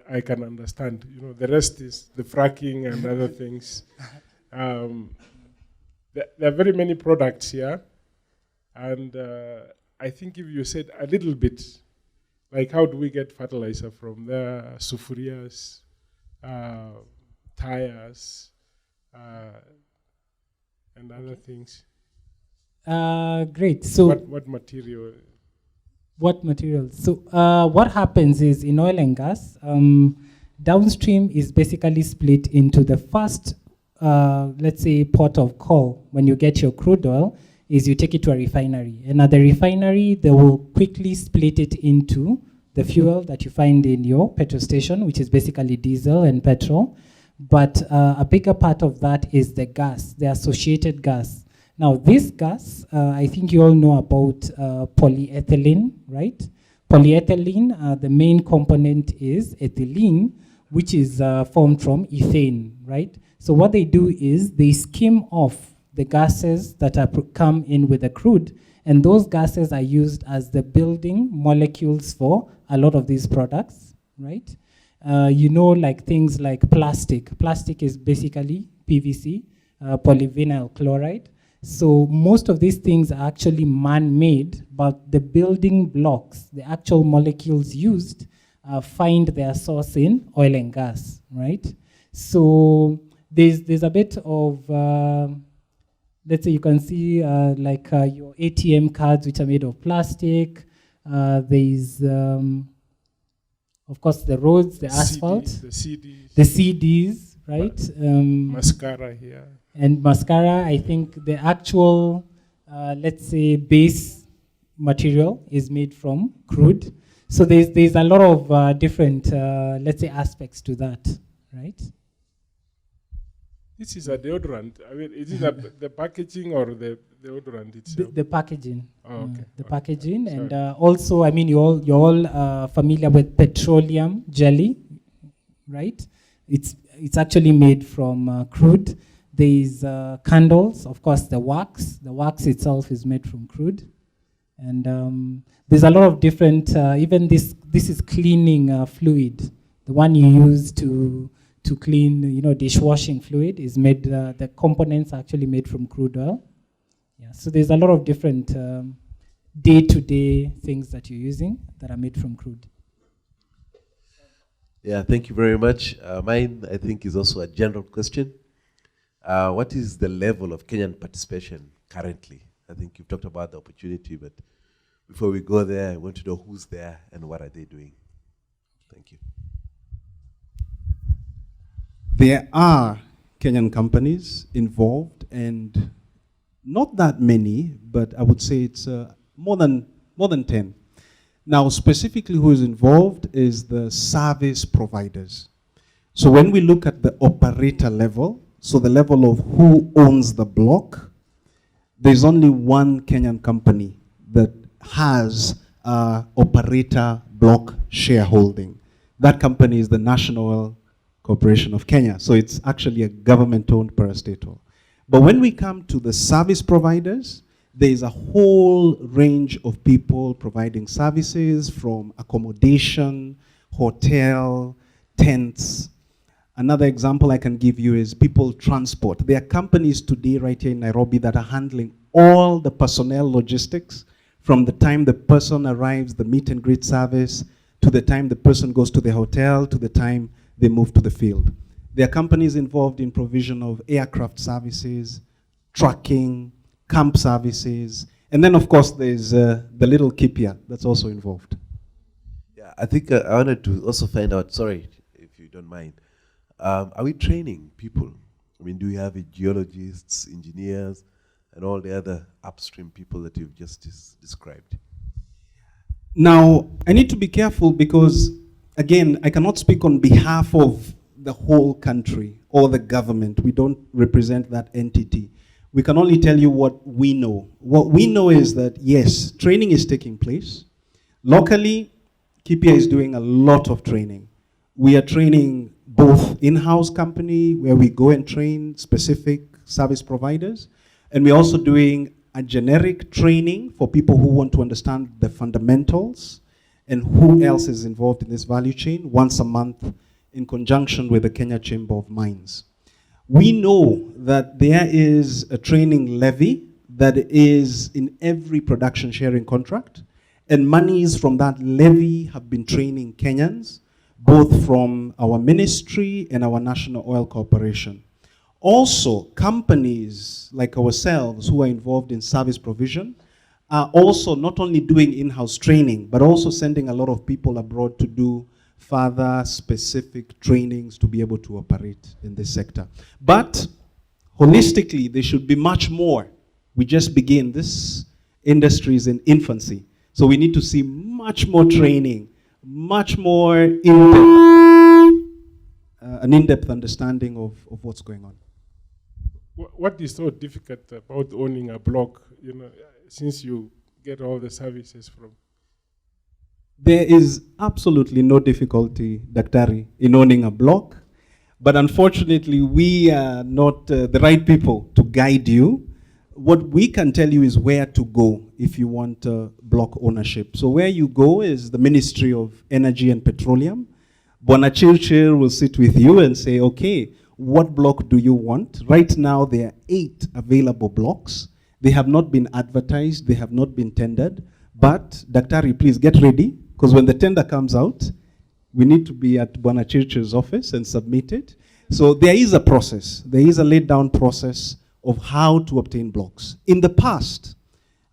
S2: I can understand. You know, the rest is the fracking and other things. There are very many products here, and I think if you said a little bit, like how do we get fertilizer from there, sufurias, tires, and other things.
S4: Great. So
S2: what material?
S4: What materials? So what happens is in oil and gas, downstream is basically split into the first, let's say, port of call when you get your crude oil, is you take it to a refinery. And at the refinery, they will quickly split it into the fuel that you find in your petrol station, which is basically diesel and petrol. But a bigger part of that is the gas, the associated gas. Now, this gas, I think you all know about polyethylene, right? Polyethylene, the main component is ethylene, which is formed from ethane, right? So what they do is they skim off the gases that are come in with the crude, and those gases are used as the building molecules for a lot of these products, right? You know, like things like plastic. Plastic is basically PVC, polyvinyl chloride. So most of these things are actually man-made, but the building blocks, the actual molecules used, find their source in oil and gas, right? So there's a bit of, let's say you can see like your ATM cards, which are made of plastic. There's, of course, the roads, the asphalt. The CDs, right?
S2: Mascara here.
S4: And mascara, I think the actual, let's say, base material is made from crude. So there's a lot of different, let's say, aspects to that, right?
S2: This is a deodorant. I mean, is it the packaging or the deodorant itself?
S4: The packaging.
S2: Oh, okay.
S4: The packaging. And also, I mean, you're all familiar with petroleum jelly, right? It's actually made from crude. There's candles, of course, the wax. The wax itself is made from crude. And there's a lot of different, even this is cleaning fluid. The one you use to clean, you know, dishwashing fluid is made, the components are actually made from crude oil. Yeah, so there's a lot of different day-to-day things that you're using that are made from crude.
S6: Yeah, thank you very much. Mine, I think, is also a general question. What is the level of Kenyan participation currently? I think you've talked about the opportunity, but before we go there, I want to know who's there and what are they doing. Thank you.
S3: There are Kenyan companies involved, and not that many, but I would say it's more than 10. Now, specifically who is involved is the service providers. So when we look at the operator level, so the level of who owns the block, there's only one Kenyan company that has operator block shareholding. That company is the National Oil Corporation of Kenya. So it's actually a government-owned parastatal. But when we come to the service providers, there's a whole range of people providing services, from accommodation, hotel, tents. Another example I can give you is people transport. There are companies today right here in Nairobi that are handling all the personnel logistics from the time the person arrives, the meet and greet service, to the time the person goes to the hotel, to the time they move to the field. There are companies involved in provision of aircraft services, trucking, camp services, and then of course there's the little Kipia that's also involved.
S6: Yeah, I think I wanted to also find out, sorry if you don't mind, are we training people? I mean, do we have geologists, engineers, and all the other upstream people that you've just described?
S3: Now, I need to be careful because, again, I cannot speak on behalf of the whole country or the government. We don't represent that entity. We can only tell you what we know. What we know is that, yes, training is taking place. Locally, KIPIA is doing a lot of training. We are training both in-house company, where we go and train specific service providers, and we're also doing a generic training for people who want to understand the fundamentals and who else is involved in this value chain once a month in conjunction with the Kenya Chamber of Mines. We know that there is a training levy that is in every production sharing contract, and monies from that levy have been training Kenyans, both from our ministry and our National Oil Corporation. Also, companies like ourselves who are involved in service provision are also not only doing in-house training, but also sending a lot of people abroad to do further specific trainings to be able to operate in this sector. But holistically, there should be much more. We just begin. This industry is in infancy. So we need to see much more training, much more an in-depth understanding of what's going on.
S2: What is so difficult about owning a block, you know, since you get all the services from?
S3: There is absolutely no difficulty, Daktari, in owning a block. But unfortunately, we are not the right people to guide you. What we can tell you is where to go if you want block ownership. So where you go is the Ministry of Energy and Petroleum. Bwana Chirchir will sit with you and say, okay, what block do you want? Right now, there are 8 available blocks. They have not been advertised. They have not been tendered. But, Daktari, please get ready, because when the tender comes out, we need to be at Bwana Chirchir's office and submit it. So there is a process. There is a laid down process of how to obtain blocks. In the past,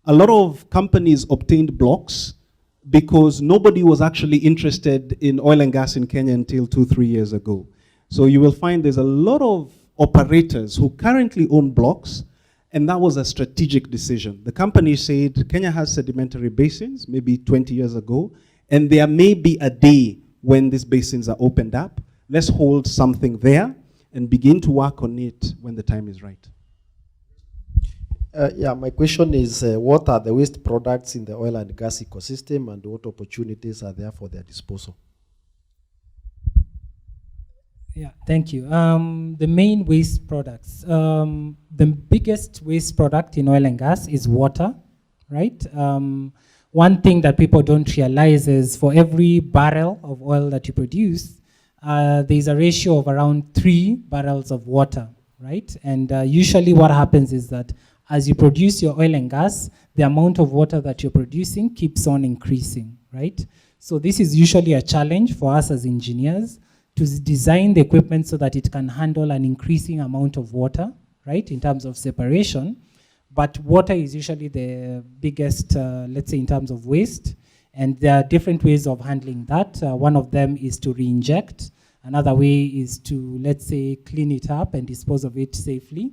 S3: a lot of companies obtained blocks because nobody was actually interested in oil and gas in Kenya until 2-3 years ago. So you will find there's a lot of operators who currently own blocks, and that was a strategic decision. The company said Kenya has sedimentary basins, maybe 20 years ago, and there may be a day when these basins are opened up. Let's hold something there and begin to work on it when the time is right.
S7: Yeah, my question is, what are the waste products in the oil and gas ecosystem, and what opportunities are there for their disposal?
S4: Yeah, thank you. The main waste products. The biggest waste product in oil and gas is water, right? One thing that people don't realize is for every barrel of oil that you produce, there's a ratio of around 3 barrels of water, right? And usually what happens is that as you produce your oil and gas, the amount of water that you're producing keeps on increasing, right? So this is usually a challenge for us as engineers to design the equipment so that it can handle an increasing amount of water, right, in terms of separation. But water is usually the biggest, let's say, in terms of waste. And there are different ways of handling that. One of them is to re-inject. Another way is to, let's say, clean it up and dispose of it safely.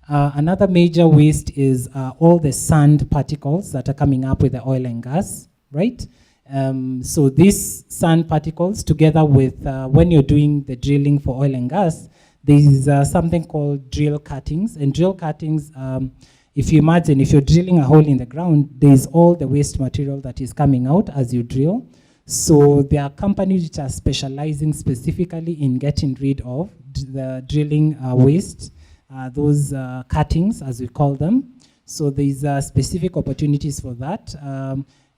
S4: Another major waste is all the sand particles that are coming up with the oil and gas, right? So these sand particles, together with when you're doing the drilling for oil and gas, there is something called drill cuttings. And drill cuttings, if you imagine, if you're drilling a hole in the ground, there's all the waste material that is coming out as you drill. So there are companies which are specializing specifically in getting rid of the drilling waste, those cuttings, as we call them. So there's specific opportunities for that.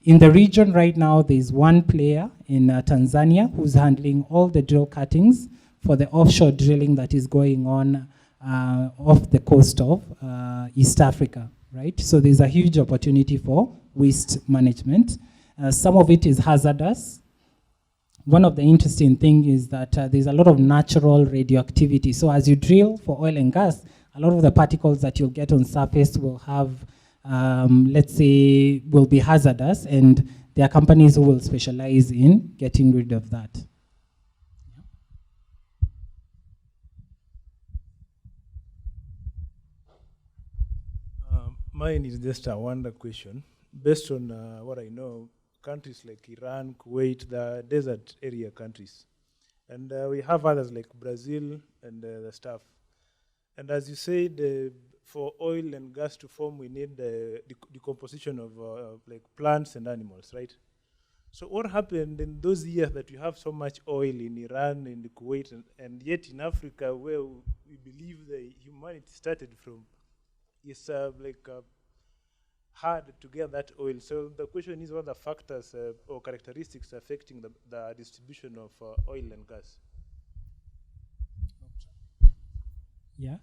S4: In the region right now, there's one player in Tanzania who's handling all the drill cuttings for the offshore drilling that is going on off the coast of East Africa, right? So there's a huge opportunity for waste management. Some of it is hazardous. One of the interesting things is that there's a lot of natural radioactivity. So as you drill for oil and gas, a lot of the particles that you'll get on surface will have, let's say, will be hazardous, and there are companies who will specialize in getting rid of that.
S8: Mine is just a wonder question. Based on what I know, countries like Iran, Kuwait, the desert area countries. And we have others like Brazil and the stuff. And as you said, for oil and gas to form, we need the decomposition of like plants and animals, right? So what happened in those years that you have so much oil in Iran, in the Kuwait, and yet in Africa, where we believe the humanity started from, is hard to get that oil. So the question is, what are the factors or characteristics affecting the distribution of oil and gas?
S4: Yeah.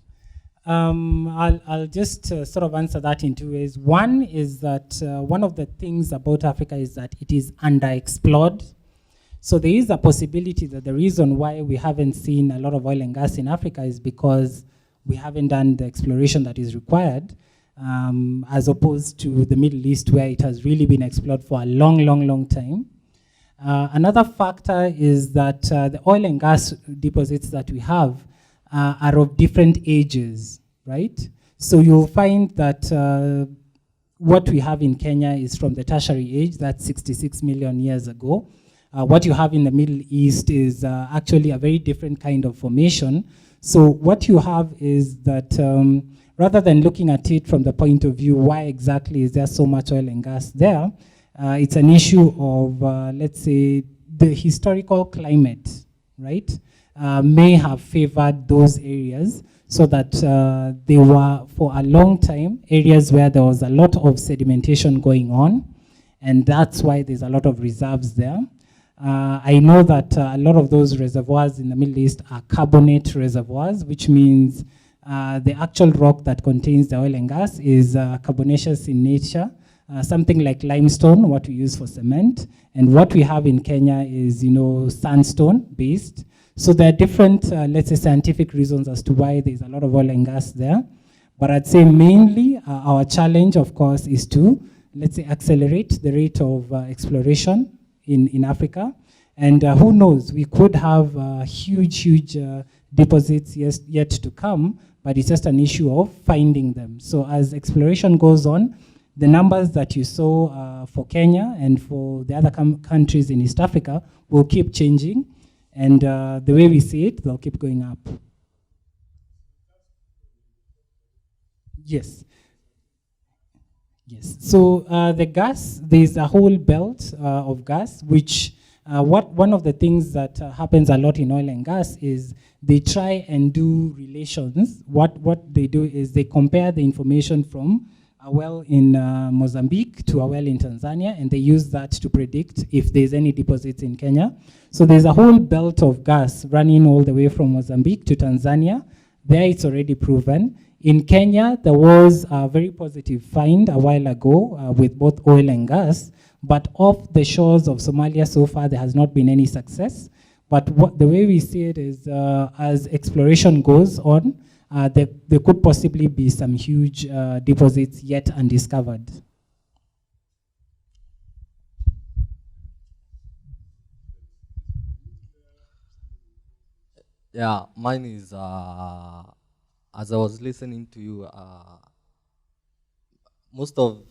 S4: I'll just sort of answer that in two ways. One is that one of the things about Africa is that it is underexplored. So there is a possibility that the reason why we haven't seen a lot of oil and gas in Africa is because we haven't done the exploration that is required, as opposed to the Middle East, where it has really been explored for a long, long, long time. Another factor is that the oil and gas deposits that we have are of different ages, right? So you'll find that what we have in Kenya is from the tertiary age, that's 66 million years ago. What you have in the Middle East is actually a very different kind of formation. So what you have is that rather than looking at it from the point of view, why exactly is there so much oil and gas there, it's an issue of, let's say, the historical climate, right? May have favored those areas so that they were, for a long time, areas where there was a lot of sedimentation going on, and that's why there's a lot of reserves there. I know that a lot of those reservoirs in the Middle East are carbonate reservoirs, which means the actual rock that contains the oil and gas is carbonaceous in nature, something like limestone, what we use for cement, and what we have in Kenya is, sandstone based. So there are different, let's say, scientific reasons as to why there's a lot of oil and gas there. But I'd say mainly our challenge, of course, is to, let's say, accelerate the rate of exploration in Africa. And who knows, we could have huge deposits yet to come, but it's just an issue of finding them. So as exploration goes on, the numbers that you saw for Kenya and for the other countries in East Africa will keep changing. And the way we see it, they'll keep going up. Yes. Yes. So the gas, there's a whole belt of gas, which one of the things that happens a lot in oil and gas is they try and do relations. What they do is they compare the information from a well in Mozambique to a well in Tanzania, and they use that to predict if there's any deposits in Kenya. So there's a whole belt of gas running all the way from Mozambique to Tanzania. There it's already proven. In Kenya, there was a very positive find a while ago with both oil and gas, but off the shores of Somalia so far, there has not been any success. But the way we see it is as exploration goes on, there could possibly be some huge deposits yet undiscovered.
S9: Yeah, mine is, as I was listening to you, most of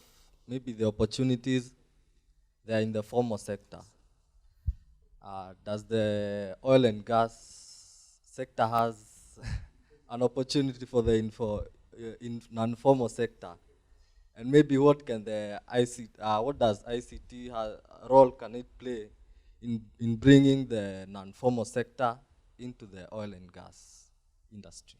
S9: maybe the opportunities, they are in the formal sector. Does the oil and gas sector has an opportunity for the in non-formal sector? And maybe what can the what does ICT role can it play in bringing the non-formal sector into the oil and gas industry?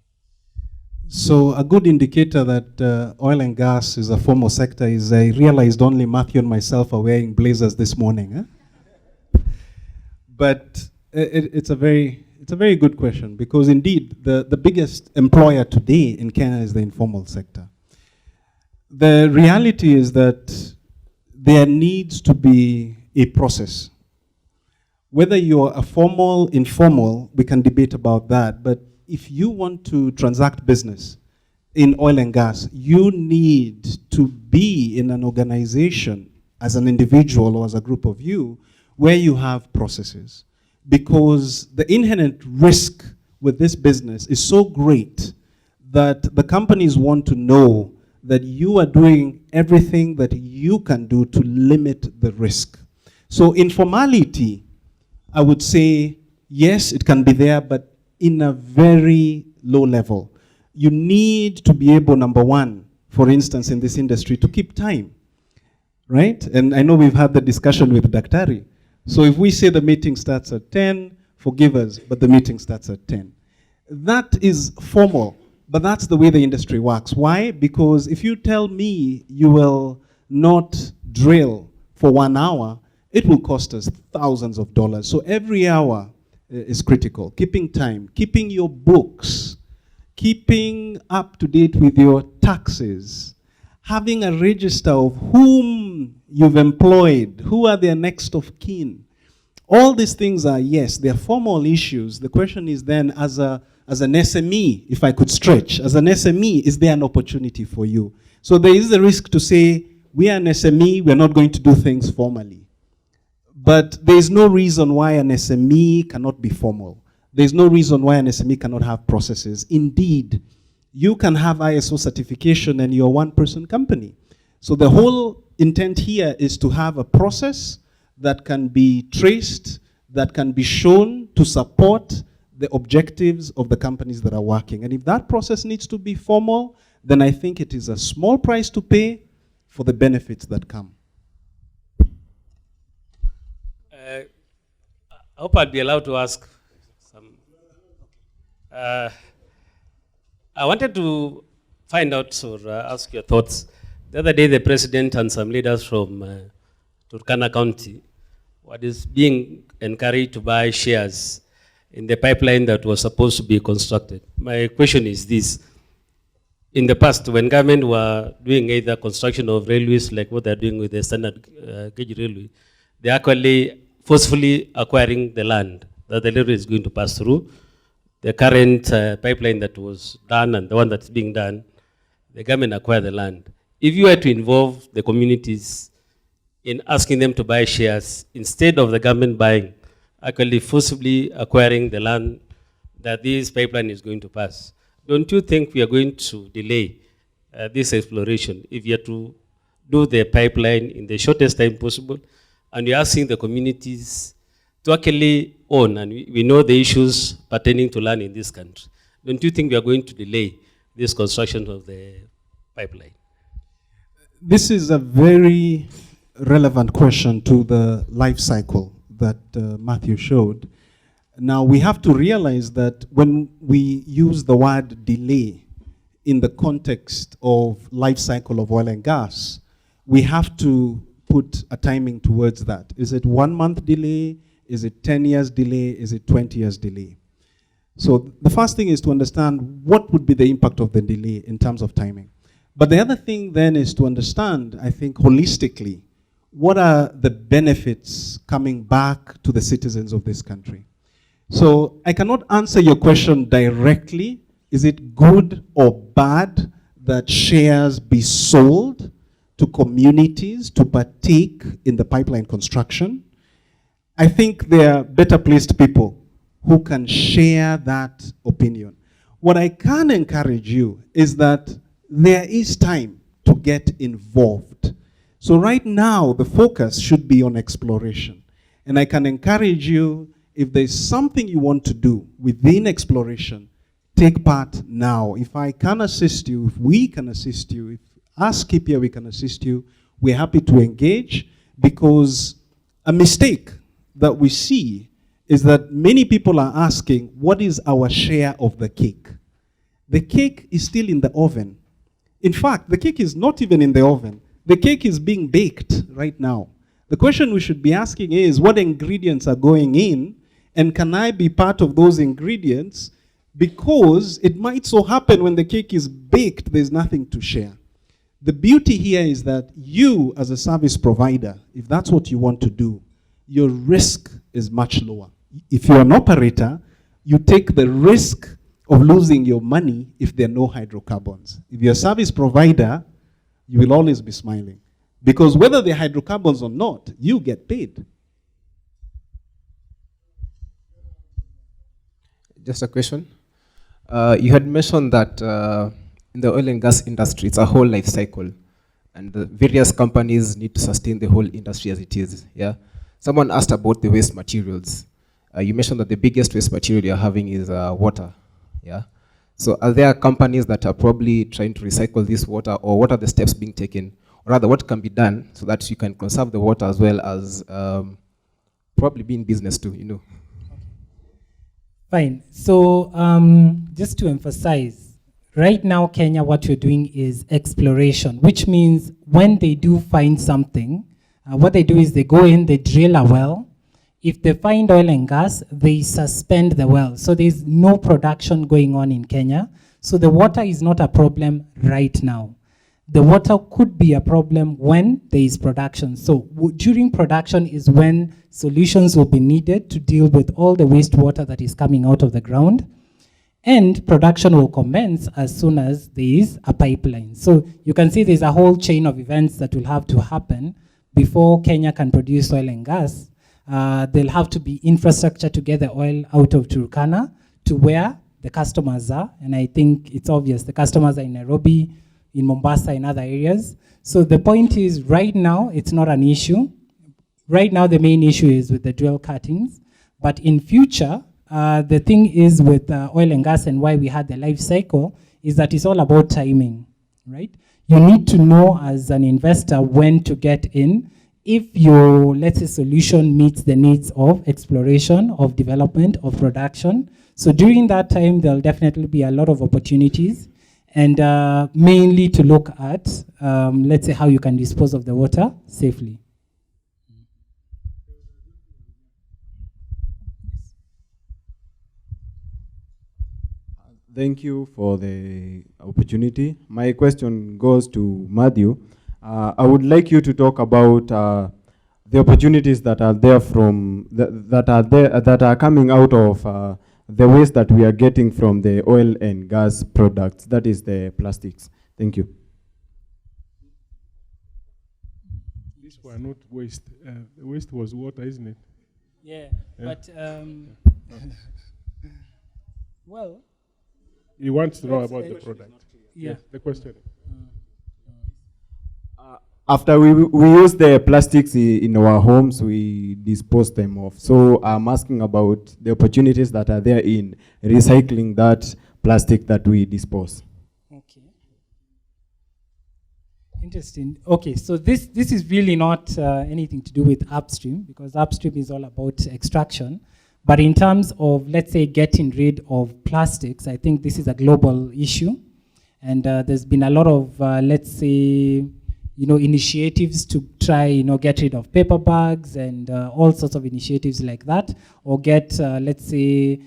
S3: So a good indicator that oil and gas is a formal sector is I realized only Matthew and myself are wearing blazers this morning. Huh? But it's a very good question, because indeed the biggest employer today in Kenya is the informal sector. The reality is that there needs to be a process. Whether you're a formal, informal, we can debate about that, but if you want to transact business in oil and gas, you need to be in an organization as an individual or as a group of you, where you have processes. Because the inherent risk with this business is so great that the companies want to know that you are doing everything that you can do to limit the risk. So informality, I would say, yes, it can be there, but in a very low level. You need to be able, number one, for instance, in this industry, to keep time, right? And I know we've had the discussion with Daktari. So if we say the meeting starts at 10, forgive us, but the meeting starts at 10. That is formal, but that's the way the industry works. Why? Because if you tell me you will not drill for 1 hour, it will cost us thousands of dollars. So every hour is critical. Keeping time, keeping your books, keeping up to date with your taxes, having a register of whom you've employed, who are their next of kin. All these things are, yes, they're formal issues. The question is then, as an SME, if I could stretch, as an SME, is there an opportunity for you? So there is a risk to say, we are an SME, we're not going to do things formally. But there is no reason why an SME cannot be formal. There's no reason why an SME cannot have processes. Indeed, you can have ISO certification and you're a one-person company. So the whole intent here is to have a process that can be traced, that can be shown to support the objectives of the companies that are working. And if that process needs to be formal, then I think it is a small price to pay for the benefits that come.
S10: I hope I'd be allowed to ask some. I wanted to find out or ask your thoughts. The other day, the president and some leaders from Turkana County were being encouraged to buy shares in the pipeline that was supposed to be constructed. My question is this. In the past, when government were doing either construction of railways, like what they're doing with the standard gauge railway, they actually forcefully acquiring the land that the railway is going to pass through. The current pipeline that was done and the one that's being done, the government acquired the land. If you were to involve the communities in asking them to buy shares, instead of the government buying, actually forcibly acquiring the land that this pipeline is going to pass, don't you think we are going to delay this exploration if you are to do the pipeline in the shortest time possible? And we're asking the communities to actually own, and we know the issues pertaining to land in this country. Don't you think we are going to delay this construction of the pipeline?
S3: This is a very relevant question to the life cycle that Matthew showed. Now, we have to realize that when we use the word delay in the context of life cycle of oil and gas, we have to put a timing towards that. Is it 1 month delay? Is it 10 years delay? Is it 20 years delay? So the first thing is to understand what would be the impact of the delay in terms of timing. But the other thing then is to understand, I think, holistically, what are the benefits coming back to the citizens of this country? So I cannot answer your question directly. Is it good or bad that shares be sold to communities to partake in the pipeline construction? I think there are better placed people who can share that opinion. What I can encourage you is that there is time to get involved. So right now, the focus should be on exploration. And I can encourage you, if there's something you want to do within exploration, take part now. If I can assist you, if we can assist you, if as Kipia we can assist you, we're happy to engage, because a mistake that we see is that many people are asking, what is our share of the cake? The cake is still in the oven. In fact, the cake is not even in the oven. The cake is being baked right now. The question we should be asking is, what ingredients are going in, and can I be part of those ingredients? Because it might so happen when the cake is baked, there's nothing to share. The beauty here is that you, as a service provider, if that's what you want to do, your risk is much lower. If you're an operator, you take the risk of losing your money if there are no hydrocarbons. If you're a service provider, you will always be smiling, Because whether they're hydrocarbons or not, you get paid.
S11: Just a question. You had mentioned that in the oil and gas industry, it's a whole life cycle, and the various companies need to sustain the whole industry as it is. Yeah. Someone asked about the waste materials. You mentioned that the biggest waste material you're having is water. Yeah. So are there companies that are probably trying to recycle this water, or what are the steps being taken, or rather, what can be done so that you can conserve the water as well as probably be in business too? You know.
S4: Fine. So just to emphasize, right now, Kenya, what we're doing is exploration, which means when they do find something, what they do is they go in, they drill a well. If they find oil and gas, they suspend the well. So there's no production going on in Kenya. So the water is not a problem right now. The water could be a problem when there is production. So during production is when solutions will be needed to deal with all the wastewater that is coming out of the ground. And production will commence as soon as there is a pipeline. So you can see there's a whole chain of events that will have to happen before Kenya can produce oil and gas. There'll have to be infrastructure to get the oil out of Turkana to where the customers are. And I think it's obvious, the customers are in Nairobi, in Mombasa, in other areas. So the point is, right now, it's not an issue. Right now, the main issue is with the drill cuttings. But in future, the thing is with oil and gas, and why we had the life cycle, is that it's all about timing, right? You need to know as an investor when to get in. If your, let's say, solution meets the needs of exploration, of development, of production. So during that time, there'll definitely be a lot of opportunities, and mainly to look at, let's say, how you can dispose of the water safely.
S12: Thank you for the opportunity. My question goes to Matthew. I would like you to talk about the opportunities that are there from that are coming out of the waste that we are getting from the oil and gas products. That is the plastics. Thank you.
S2: These were not waste. The waste was water, isn't it?
S4: Yeah. But well,
S2: he wants to know about the product.
S4: Yeah.
S2: Yes, the question.
S12: After we use the plastics in our homes, we dispose them off. So I'm asking about the opportunities that are there in recycling that plastic that we dispose.
S4: Okay. Interesting. Okay, so this is really not anything to do with upstream, because upstream is all about extraction. But in terms of, let's say, getting rid of plastics, I think this is a global issue. And there's been a lot of, let's say, initiatives to try, get rid of paper bags and all sorts of initiatives like that, or get, let's say,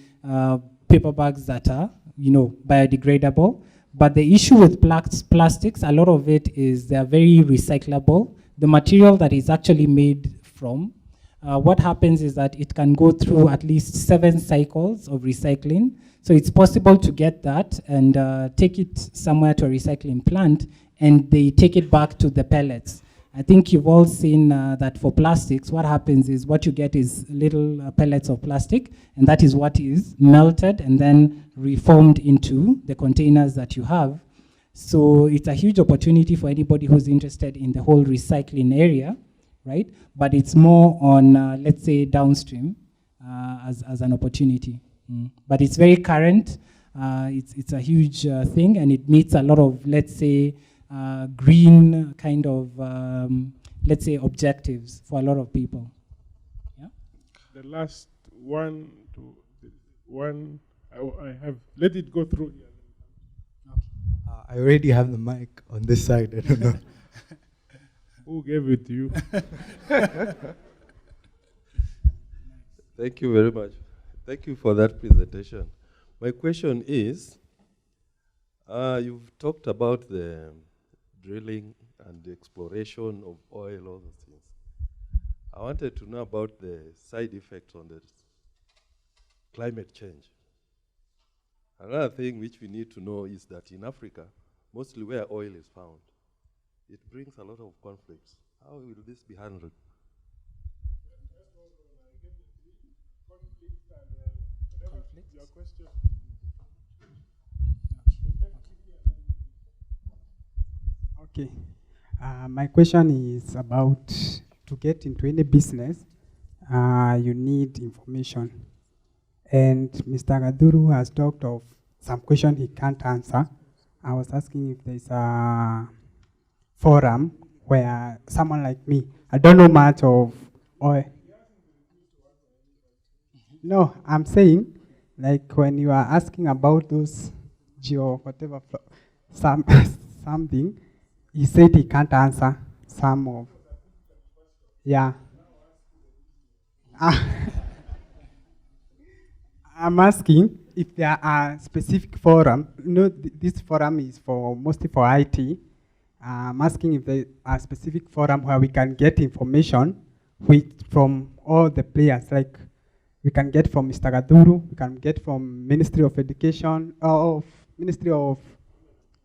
S4: paper bags that are, biodegradable. But the issue with plastics, a lot of it is they're very recyclable. The material that is actually made from, what happens is that it can go through at least 7 cycles of recycling. So it's possible to get that and take it somewhere to a recycling plant, and they take it back to the pellets. I think you've all seen that for plastics, what happens is what you get is little pellets of plastic, and that is what is melted and then reformed into the containers that you have. So it's a huge opportunity for anybody who's interested in the whole recycling area, right? But it's more on, let's say, downstream as an opportunity. But it's very current. It's a huge thing, and it meets a lot of, let's say, green kind of, let's say, objectives for a lot of people. Yeah.
S2: The last one, I have, let it go through.
S13: I already have the mic on this side, I don't know.
S2: Who gave it to you?
S6: Thank you very much. Thank you for that presentation. My question is, you've talked about the drilling and the exploration of oil, all those things. I wanted to know about the side effects on the climate change. Another thing which we need to know is that in Africa, mostly where oil is found, it brings a lot of conflicts How will this be handled?
S14: Okay. My question is about to get into any business, you need information. And Mr. Gathuru has talked of some question he can't answer. I was asking if there's a forum where someone like me, I don't know much of oil. No, I'm saying, like when you are asking about those whatever, something, he said he can't answer some of, yeah. I'm asking if there are specific forum, this forum is mostly for IT. I'm asking if there are specific forum where we can get information from all the players, like we can get from Mr. Gathuru, we can get from Ministry of Education, of Ministry of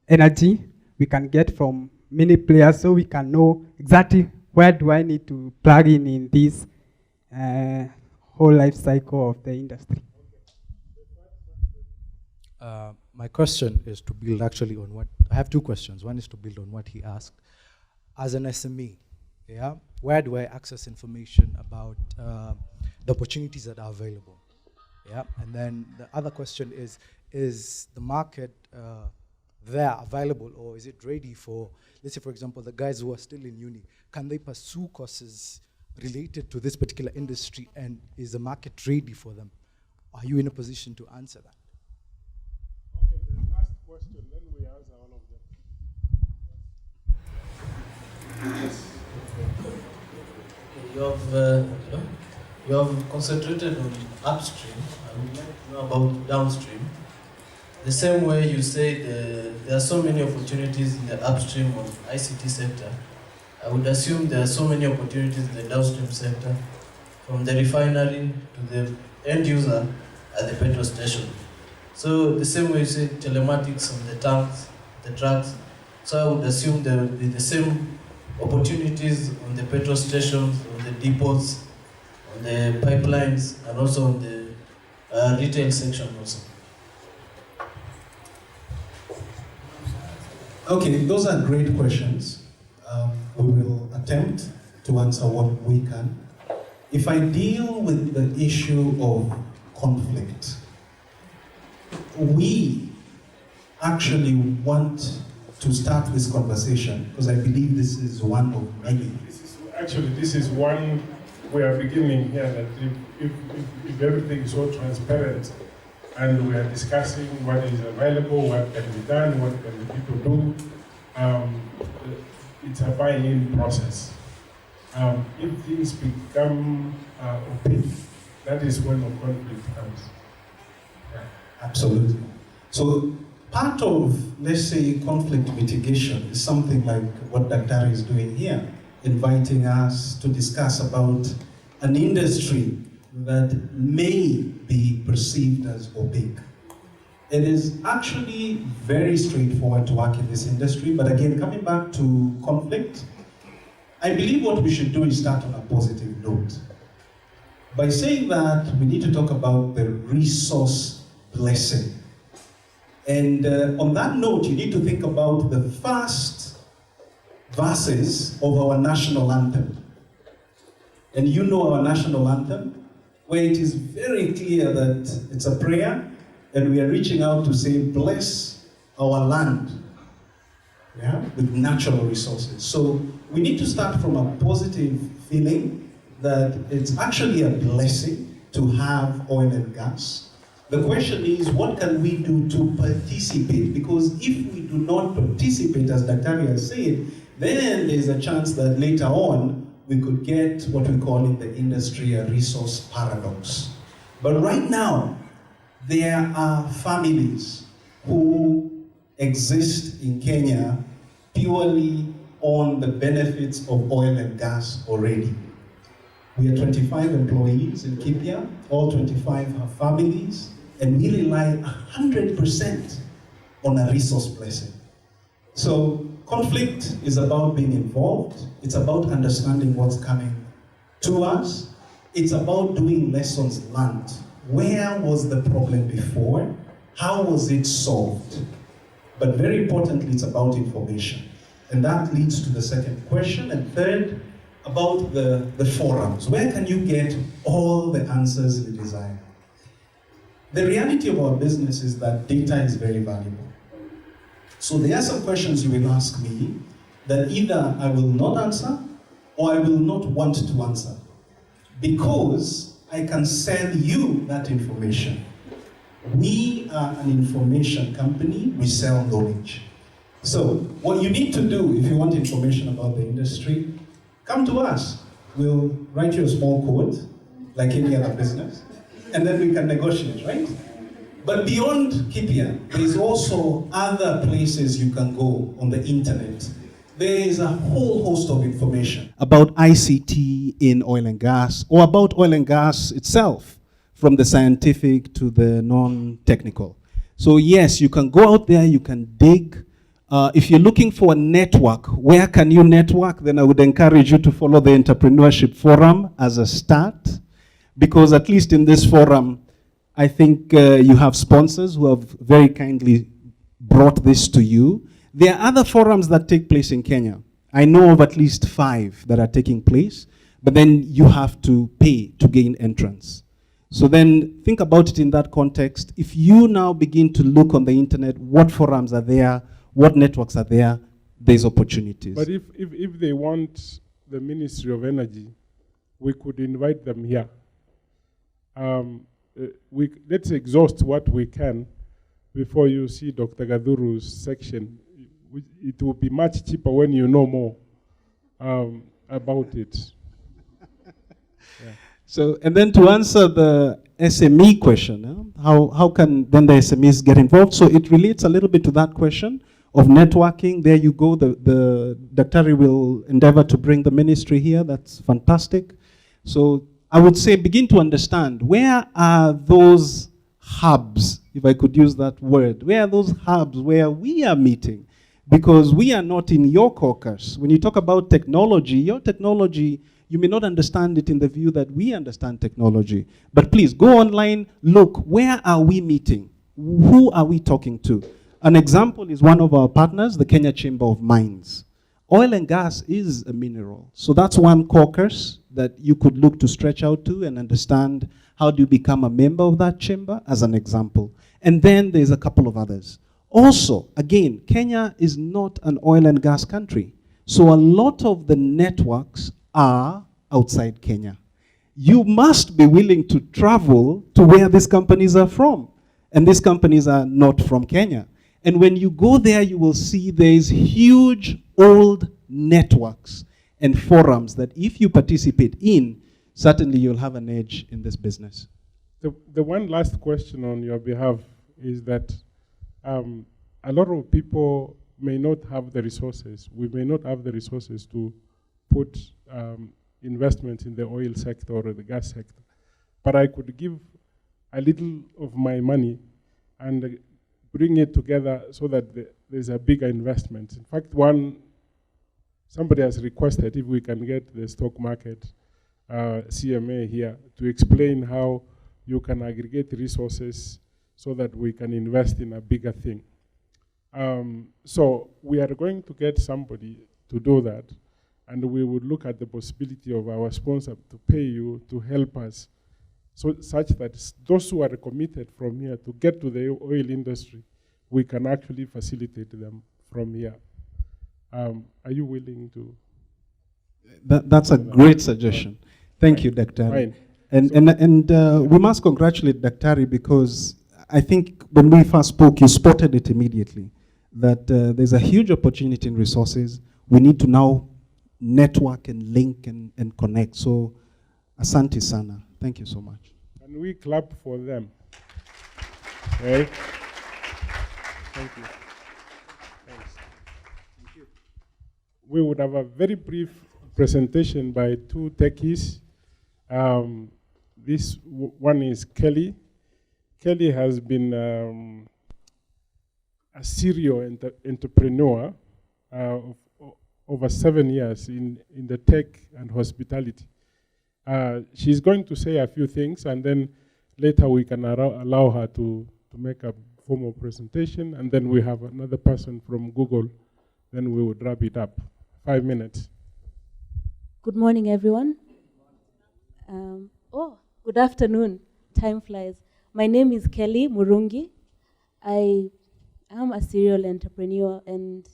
S14: Energy, we can get from many players so we can know exactly where do I need to plug in this whole life cycle of the industry.
S13: My question is to build actually on what, I have two questions. One is to build on what he asked. As an SME, yeah, where do I access information about the opportunities that are available? Yeah, and then the other question is the market there available, or is it ready for, let's say for example, the guys who are still in uni, can they pursue courses related to this particular industry, and is the market ready for them? Are you in a position to answer that?
S2: Okay, the last question, then we answer all of them.
S15: You have concentrated on upstream. I would like to know about downstream. The same way you said there are so many opportunities in the upstream of ICT sector, I would assume there are so many opportunities in the downstream sector, from the refinery to the end user at the petrol station. So the same way you said telematics on the tanks, the trucks, so I would assume there will be the same opportunities on the petrol stations, on the depots, on the pipelines, and also on the retail section also.
S16: Okay, those are great questions. We will attempt to answer what we can. If I deal with the issue of conflict, we actually want to start this conversation because I believe this is one of many.
S2: This is one we are beginning here, that if everything is so transparent and we are discussing what is available, what can be done, what can the people do, it's a buy-in process. If things become opaque, that is when the conflict comes.
S16: Yeah. Absolutely. So part of, let's say, conflict mitigation is something like what Dr. is doing here, inviting us to discuss about an industry that may be perceived as opaque. It is actually very straightforward to work in this industry, but again, coming back to conflict, I believe what we should do is start on a positive note. By saying that, we need to talk about the resource blessing. And on that note, you need to think about the first verses of our national anthem. And you know our national anthem, where it is very clear that it's a prayer, and we are reaching out to say, bless our land, yeah, with natural resources. So we need to start from a positive feeling that it's actually a blessing to have oil and gas. The question is, what can we do to participate? Because if we do not participate, as Dr. has said, then there's a chance that later on we could get what we call in the industry a resource paradox. But right now, there are families who exist in Kenya purely on the benefits of oil and gas already. We are 25 employees in Kipia, all 25 have families, and we rely 100% on a resource blessing. So conflict is about being involved. It's about understanding what's coming to us. It's about doing lessons learned. Where was the problem before? How was it solved? But very importantly, it's about information. And that leads to the second question. And third, about the forums. Where can you get all the answers you desire? The reality of our business is that data is very valuable. So there are some questions you will ask me that either I will not answer or I will not want to answer, because I can sell you that information. We are an information company, we sell knowledge. So what you need to do if you want information about the industry, come to us. We'll write you a small code, like any other business, and then we can negotiate, right? But beyond Kipia, there's also other places you can go on the internet. There is a whole host of information
S3: about ICT in oil and gas, or about oil and gas itself, from the scientific to the non-technical. So yes, you can go out there, you can dig. If you're looking for a network, where can you network? Then I would encourage you to follow the Entrepreneurship Forum as a start, because at least in this forum, I think you have sponsors who have very kindly brought this to you. There are other forums that take place in Kenya. I know of at least 5 that are taking place, but then you have to pay to gain entrance. So then think about it in that context. If you now begin to look on the internet, what forums are there, what networks are there, there's opportunities.
S2: But if they want the Ministry of Energy, we could invite them here. Let's exhaust what we can before you see Dr. Gathuru's section. It will be much cheaper when you know more about it. Yeah.
S3: So, and then to answer the SME question, how can then the SMEs get involved? So it relates a little bit to that question of networking. There you go. The Dr. will endeavor to bring the ministry here. That's fantastic. So I would say begin to understand, where are those hubs, if I could use that word, where are those hubs where we are meeting? Because we are not in your caucus. When you talk about technology, your technology, you may not understand it in the view that we understand technology. But please go online, look, where are we meeting? Who are we talking to? An example is one of our partners, the Kenya Chamber of Mines. Oil and gas is a mineral. So that's one caucus that you could look to stretch out to and understand how do you become a member of that chamber, as an example. And then there's a couple of others. Also, again, Kenya is not an oil and gas country. So a lot of the networks are outside Kenya. You must be willing to travel to where these companies are from. And these companies are not from Kenya. And when you go there, you will see there's huge old networks and forums that if you participate in, certainly you'll have an edge in this business.
S2: The one last question on your behalf is that a lot of people may not have the resources. We may not have the resources to put investments in the oil sector or the gas sector. But I could give a little of my money and bring it together so that there's a bigger investment. In fact, somebody has requested if we can get the stock market CMA here to explain how you can aggregate resources so that we can invest in a bigger thing. So we are going to get somebody to do that, and we would look at the possibility of our sponsor to pay you to help us, so such that those who are committed from here to get to the oil industry, we can actually facilitate them from here. Are you willing to?
S3: That's a great suggestion. Thank you, Dr. And we must congratulate Dr. because I think when we first spoke, you spotted it immediately, that there's a huge opportunity in resources. We need to now network and link and connect. So, asante sana. Thank you so much.
S2: And we clap for them. Okay. Thank you. Thanks. Thank you. We would have a very brief presentation by 2 techies. This one is Kelly. Kelly has been a serial entrepreneur over 7 years in the tech and hospitality. She's going to say a few things, and then later we can allow her to make a formal presentation, and then we have another person from Google. Then we would wrap it up. 5 minutes.
S17: Good morning, everyone. Good afternoon. Time flies. My name is Kelly Murungi. I am a serial entrepreneur, and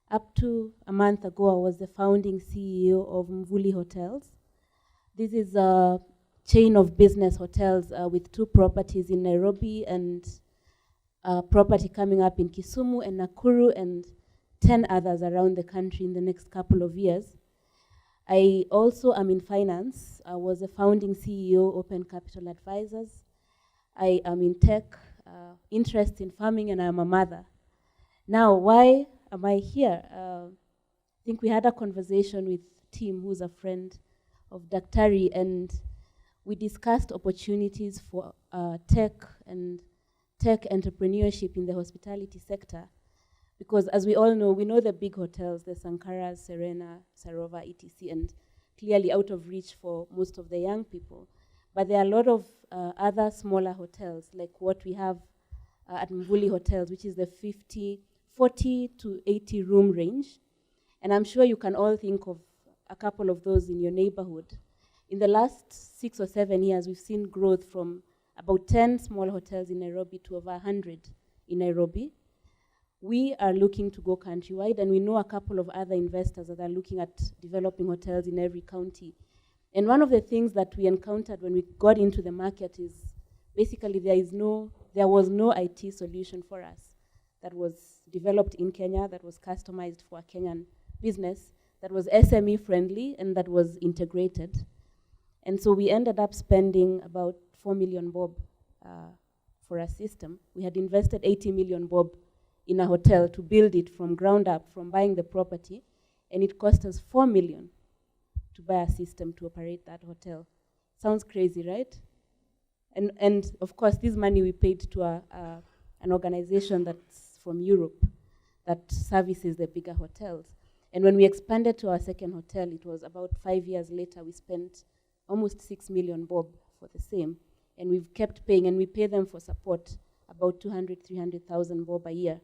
S17: up to a month ago, I was the founding CEO of Mburu Hotels. This is a chain of business hotels with 2 properties in Nairobi and a property coming up in Kisumu and Nakuru and 10 others around the country in the next couple of years. I also am in finance. I was a founding CEO, Open Capital Advisors. I am in tech, interest in farming, and I'm a mother. Now, why am I here? I think we had a conversation with Tim, who's a friend of Daktari, and we discussed opportunities for tech and tech entrepreneurship in the hospitality sector. Because as we all know, we know the big hotels, the Sankaras, Serena, Sarova, etc., and clearly out of reach for most of the young people. But there are a lot of other smaller hotels, like what we have at Mburu Hotels, which is the 40 to 80 room range. And I'm sure you can all think of a couple of those in your neighborhood. In the last 6 or 7 years, we've seen growth from about 10 small hotels in Nairobi to over 100 in Nairobi. We are looking to go countrywide, and we know a couple of other investors that are looking at developing hotels in every county. And one of the things that we encountered when we got into the market is basically there was no IT solution for us that was developed in Kenya, that was customized for a Kenyan business, that was SME friendly, and that was integrated. And so we ended up spending about 4 million bob for a system. We had invested 80 million bob in a hotel to build it from ground up, from buying the property, and it cost us 4 million to buy a system to operate that hotel. Sounds crazy, right? And of course, this money we paid to an organization that's from Europe that services the bigger hotels. And when we expanded to our second hotel, it was about 5 years later, we spent almost 6 million bob for the same. And we've kept paying, and we pay them for support about 200, 300,000 bob a year.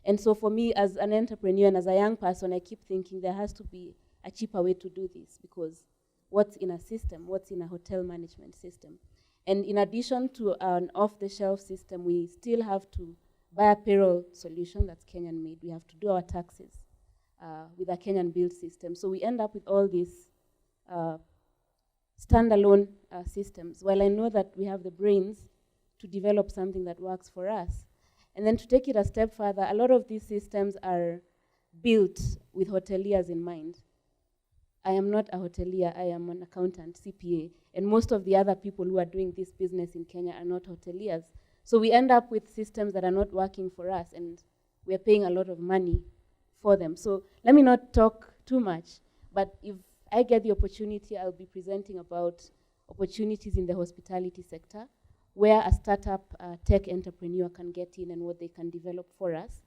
S17: And so for me, as an entrepreneur and as a young person, I keep thinking there has to be a cheaper way to do this, because what's in a system? What's in a hotel management system? And in addition to an off-the-shelf system, we still have to buy a payroll solution that's Kenyan-made. We have to do our taxes with a Kenyan-built system. So we end up with all these standalone systems. While I know that we have the brains to develop something that works for us. And then to take it a step further, a lot of these systems are built with hoteliers in mind. I am not a hotelier, I am an accountant, CPA, and most of the other people who are doing this business in Kenya are not hoteliers. So we end up with systems that are not working for us, and we are paying a lot of money for them. So let me not talk too much, but if I get the opportunity, I'll be presenting about opportunities in the hospitality sector, where a startup tech entrepreneur can get in and what they can develop for us.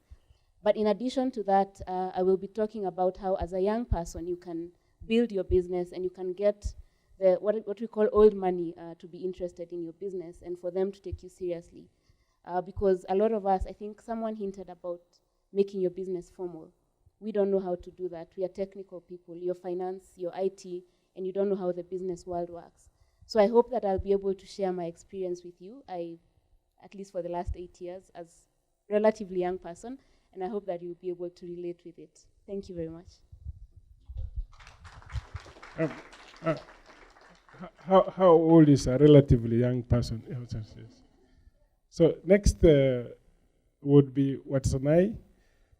S17: But in addition to that, I will be talking about how as a young person you can build your business and you can get what we call old money to be interested in your business and for them to take you seriously. Because a lot of us, I think someone hinted about making your business formal. We don't know how to do that. We are technical people, your finance, your IT, and you don't know how the business world works. So I hope that I'll be able to share my experience with you, at least for the last 8 years, as a relatively young person, and I hope that you'll be able to relate with it. Thank you very much.
S2: How old is a relatively young person? So next would be Watsanai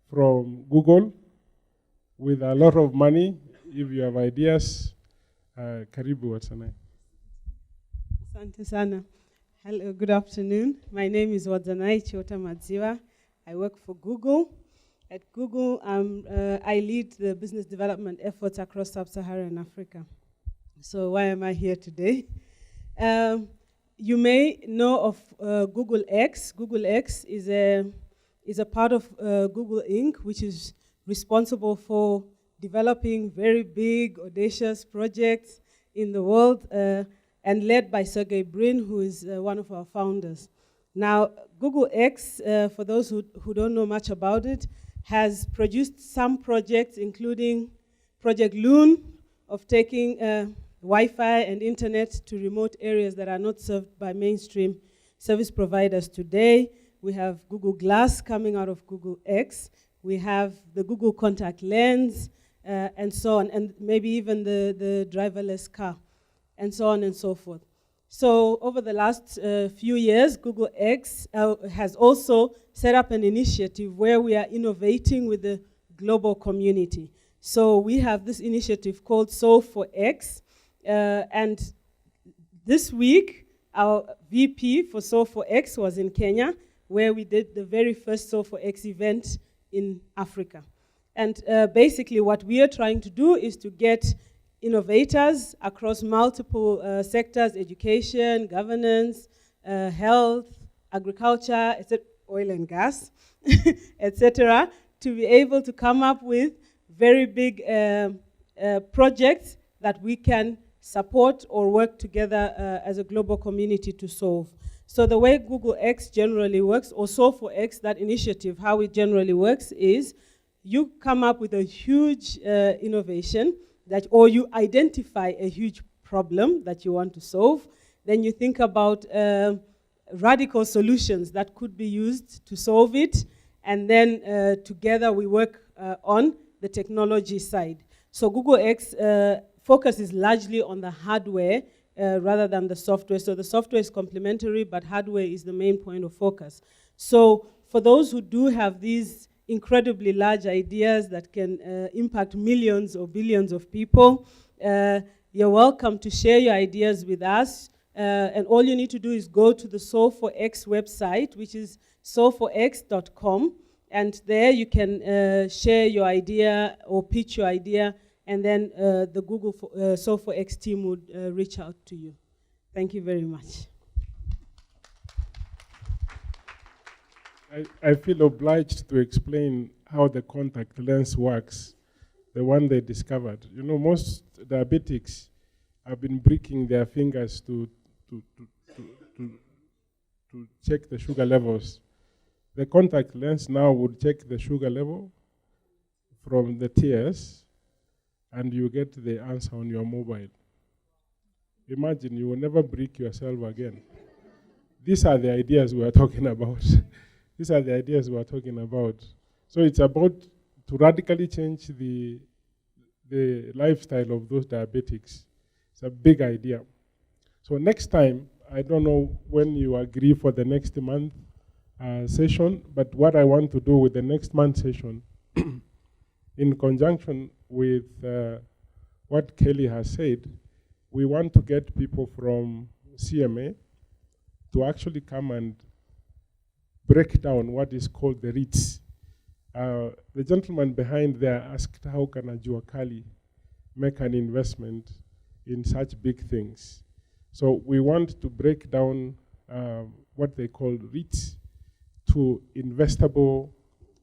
S2: from Google with a lot of money. If you have ideas, karibu Watsanai.
S18: Asante sana. Hello, good afternoon. My name is Wadzanai Chiota Madziwa. I work for Google. At Google, I lead the business development efforts across sub-Saharan Africa. So why am I here today? You may know of Google X. Google X is a part of Google Inc., which is responsible for developing very big, audacious projects in the world, and led by Sergey Brin, who is one of our founders. Now, Google X, for those who don't know much about it, has produced some projects, including Project Loon, of taking Wi-Fi and internet to remote areas that are not served by mainstream service providers today. We have Google Glass coming out of Google X. We have the Google Contact Lens, and so on, and maybe even the driverless car, and so on and so forth. So over the last few years, Google X has also set up an initiative where we are innovating with the global community. So we have this initiative called Solve for X, and this week, our VP for Solve for X was in Kenya, where we did the very first Solve for X event in Africa. And basically what we are trying to do is to get innovators across multiple sectors, education, governance, health, agriculture, oil and gas, etc., to be able to come up with very big projects that we can support or work together as a global community to solve. So the way Google X generally works, or Solve for X, that initiative, how it generally works is you come up with a huge innovation, or you identify a huge problem that you want to solve. Then you think about radical solutions that could be used to solve it. And then together we work on the technology side. So Google X focuses largely on the hardware rather than the software. So the software is complementary, but hardware is the main point of focus. So for those who do have these incredibly large ideas that can impact millions or billions of people, you're welcome to share your ideas with us. And all you need to do is go to the Solve for X website, which is solveforx.com. And there you can share your idea or pitch your idea, and then the Google Solve for X team would reach out to you. Thank you very much.
S2: I feel obliged to explain how the contact lens works, the one they discovered. You know, most diabetics have been breaking their fingers to check the sugar levels. The contact lens now would check the sugar level from the tears, and you get the answer on your mobile. Imagine, you will never break yourself again. These are the ideas we are talking about. These are the ideas we are talking about. So it's about to radically change the lifestyle of those diabetics. It's a big idea. So next time, I don't know when you agree for the next month session, but what I want to do with the next month session, in conjunction with what Kelly has said, we want to get people from CMA to actually come and break down what is called the REITs. The gentleman behind there asked, how can a Juakali make an investment in such big things? So we want to break down what they call REITs to investable,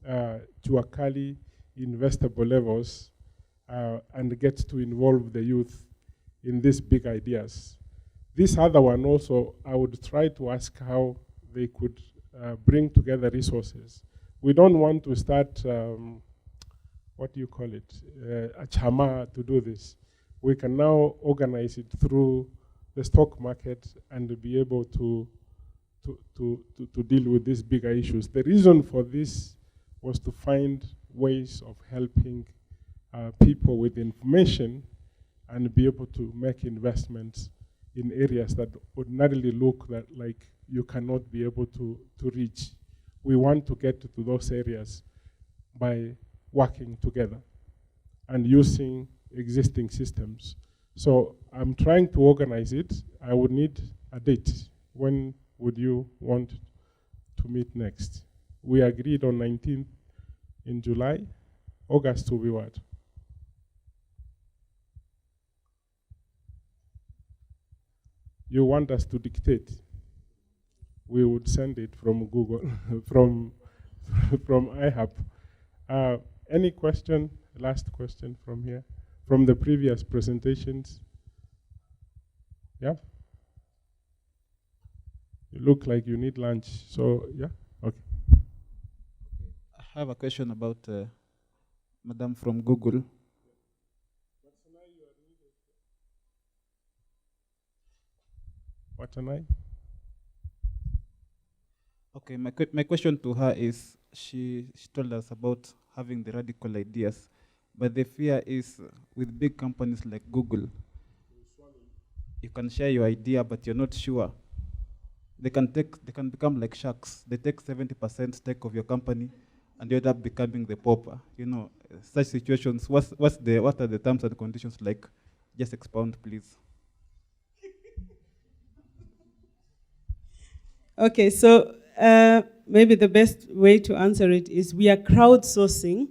S2: Juakali investable levels, and get to involve the youth in these big ideas. This other one also, I would try to ask how they could bring together resources. We don't want to start, what do you call it, a chama to do this. We can now organize it through the stock market and be able to deal with these bigger issues. The reason for this was to find ways of helping people with information and be able to make investments in areas that ordinarily look like you cannot be able to reach. We want to get to those areas by working together and using existing systems. So I'm trying to organize it. I would need a date. When would you want to meet next? We agreed on 19th in July. August will be what? You want us to dictate? We would send it from Google, from IHub. Any question? Last question from here, from the previous presentations. Yeah. You look like you need lunch, so yeah. Okay.
S19: I have a question about Madam from Google.
S2: What am I?
S19: Okay, my question to her is, she told us about having the radical ideas, but the fear is with big companies like Google, you can share your idea, but you're not sure. They can become like sharks. They take 70% stake of your company, and you end up becoming the pauper. You know, such situations. What are the terms and conditions like? Just expound, please.
S18: Okay, so maybe the best way to answer it is we are crowdsourcing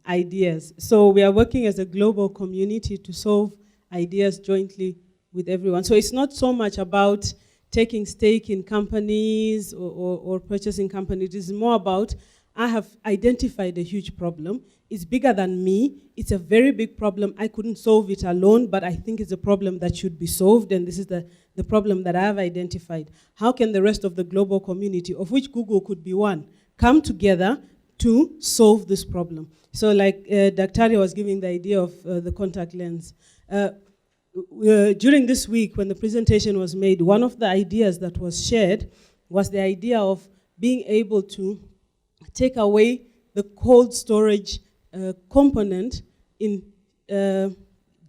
S18: ideas. So we are working as a global community to solve ideas jointly with everyone. So it's not so much about taking stake in companies or purchasing companies. It's more about, I have identified a huge problem. It's bigger than me. It's a very big problem. I couldn't solve it alone, but I think it's a problem that should be solved, and this is the problem that I have identified. How can the rest of the global community, of which Google could be one, come together to solve this problem? So like Dr. was giving the idea of the contact lens. During this week, when the presentation was made, one of the ideas that was shared was the idea of being able to take away the cold storage component in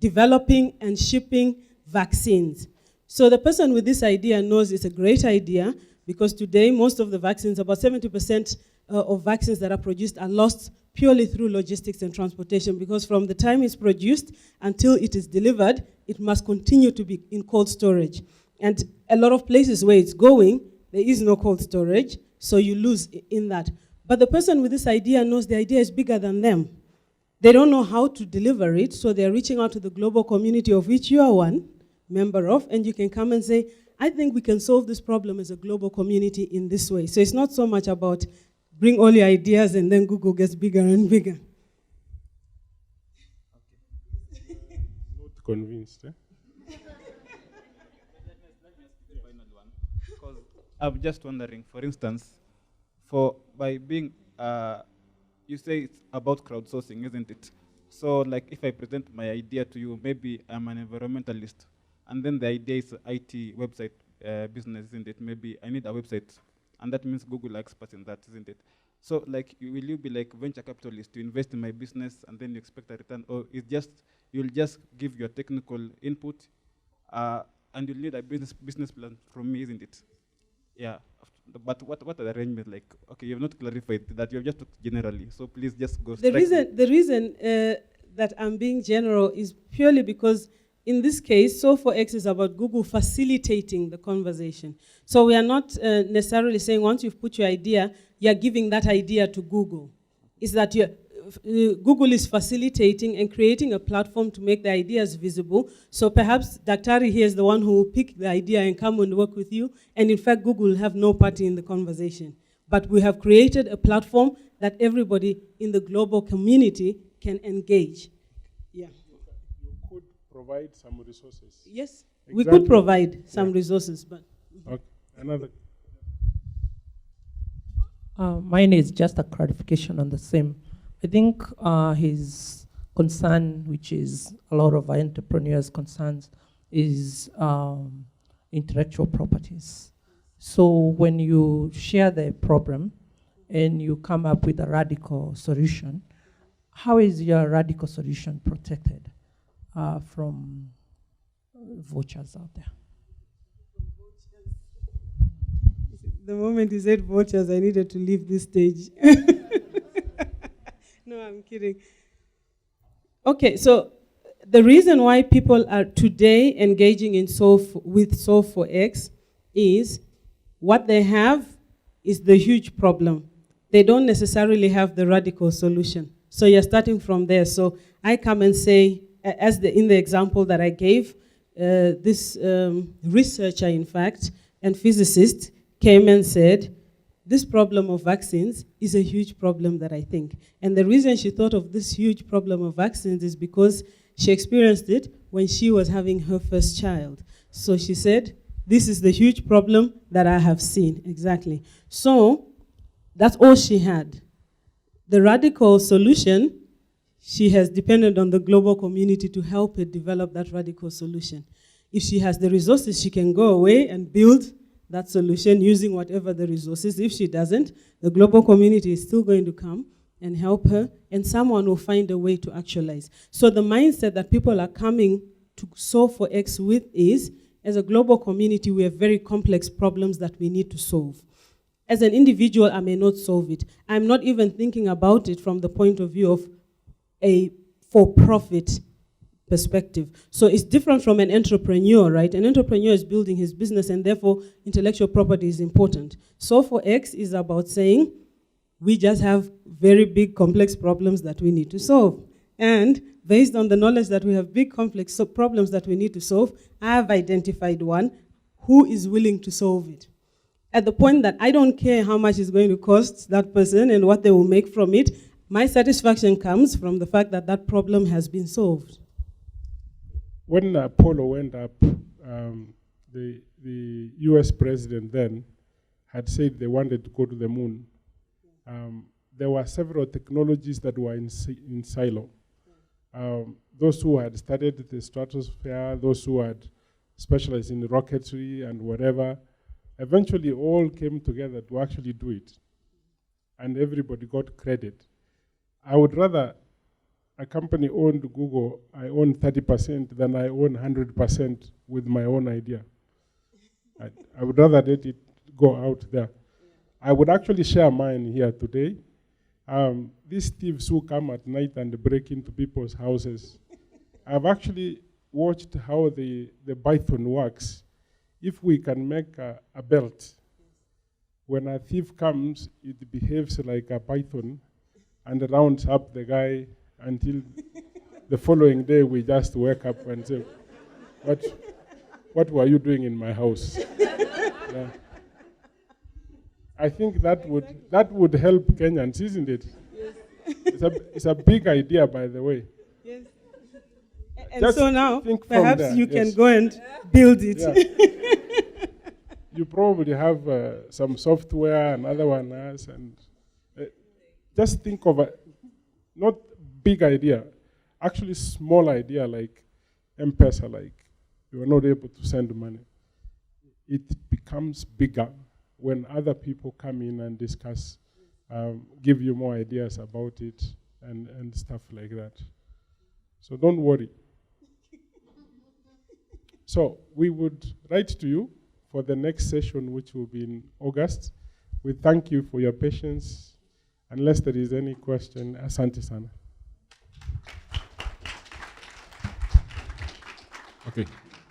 S18: developing and shipping vaccines. So the person with this idea knows it's a great idea, because today most of the vaccines, about 70% of vaccines that are produced, are lost purely through logistics and transportation, because from the time it's produced until it is delivered, it must continue to be in cold storage. And a lot of places where it's going, there is no cold storage, so you lose in that. But the person with this idea knows the idea is bigger than them. They don't know how to deliver it, so they're reaching out to the global community, of which you are one member of, and you can come and say, I think we can solve this problem as a global community in this way. So it's not so much about bring all your ideas and then Google gets bigger and bigger.
S2: Not convinced, eh?
S19: Because I'm just wondering, for instance, by being, you say it's about crowdsourcing, isn't it? So like if I present my idea to you, maybe I'm an environmentalist, and then the idea is IT website business, isn't it? Maybe I need a website, and that means Google experts in that, isn't it? So like, will you be like venture capitalist to invest in my business and then you expect a return, or it's just, you'll just give your technical input and you'll need a business plan from me, isn't it? Yeah, but what are the arrangements like? Okay, you have not clarified that, you have just talked generally, so please just go straight.
S18: The reason that I'm being general is purely because in this case, So4X is about Google facilitating the conversation. So we are not necessarily saying once you've put your idea, you're giving that idea to Google. It's that Google is facilitating and creating a platform to make the ideas visible. So perhaps Dr. here is the one who will pick the idea and come and work with you. And in fact, Google will have no part in the conversation. But we have created a platform that everybody in the global community can engage. Yeah.
S2: Provide some resources.
S18: Yes, exactly. We could provide some resources, but...
S2: Okay. Another.
S20: Mine is just a clarification on the same. I think his concern, which is a lot of our entrepreneurs' concerns, is intellectual properties. So when you share the problem and you come up with a radical solution, how is your radical solution protected from vouchers out there?
S18: The moment he said vouchers, I needed to leave this stage. No, I'm kidding. Okay, so the reason why people are today engaging in with So4X is what they have is the huge problem. They don't necessarily have the radical solution. So you're starting from there. So I come and say, in the example that I gave, this researcher, in fact, and physicist came and said, this problem of vaccines is a huge problem that I think. And the reason she thought of this huge problem of vaccines is because she experienced it when she was having her first child. So she said, this is the huge problem that I have seen, exactly. So that's all she had. The radical solution, she has depended on the global community to help her develop that radical solution. If she has the resources, she can go away and build that solution using whatever the resources. If she doesn't, the global community is still going to come and help her, and someone will find a way to actualize. So the mindset that people are coming to solve for X with is, as a global community, we have very complex problems that we need to solve. As an individual, I may not solve it. I'm not even thinking about it from the point of view of a for-profit perspective. So it's different from an entrepreneur, right? An entrepreneur is building his business, and therefore intellectual property is important. So for X is about saying, we just have very big complex problems that we need to solve. And based on the knowledge that we have big complex problems that we need to solve, I have identified one who is willing to solve it. At the point that I don't care how much it's going to cost that person and what they will make from it, my satisfaction comes from the fact that that problem has been solved.
S2: When Apollo went up, the US president then had said they wanted to go to the moon. There were several technologies that were in silo. Those who had studied the stratosphere, those who had specialized in rocketry and whatever, eventually all came together to actually do it. And everybody got credit. I would rather a company owned Google, I own 30% than I own 100% with my own idea. I would rather let it go out there. I would actually share mine here today. These thieves who come at night and break into people's houses, I've actually watched how the python works. If we can make a belt, when a thief comes, it behaves like a python and rounds up the guy until the following day we just wake up and say, what were you doing in my house? Yeah. I think that would help Kenyans, isn't it? Yes. It's a big idea, by the way.
S18: Yes. And
S2: Just
S18: so now,
S2: think
S18: perhaps
S2: from there.
S18: you
S2: Yes.
S18: can go and build it.
S2: Yeah. You probably have some software, another one has, and just think of a not big idea, actually small idea like M-Pesa, like you are not able to send money. It becomes bigger when other people come in and discuss, give you more ideas about it and stuff like that. So don't worry. So we would write to you for the next session, which will be in August. We thank you for your patience. Unless there is any question, asante sana.
S1: Okay,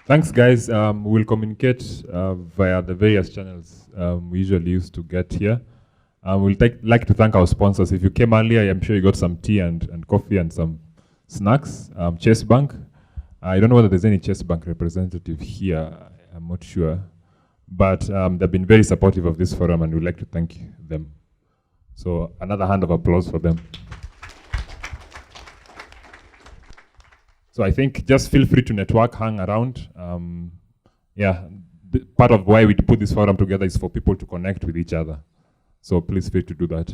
S1: thanks guys. We'll communicate via the various channels we usually use to get here. We'll like to thank our sponsors. If you came earlier, I'm sure you got some tea and coffee and some snacks. Chase Bank. I don't know whether there's any Chase Bank representative here. I'm not sure. But they've been very supportive of this forum, and we'd like to thank them. So another hand of applause for them. So I think just feel free to network, hang around. Part of why we put this forum together is for people to connect with each other. So please feel free to do that.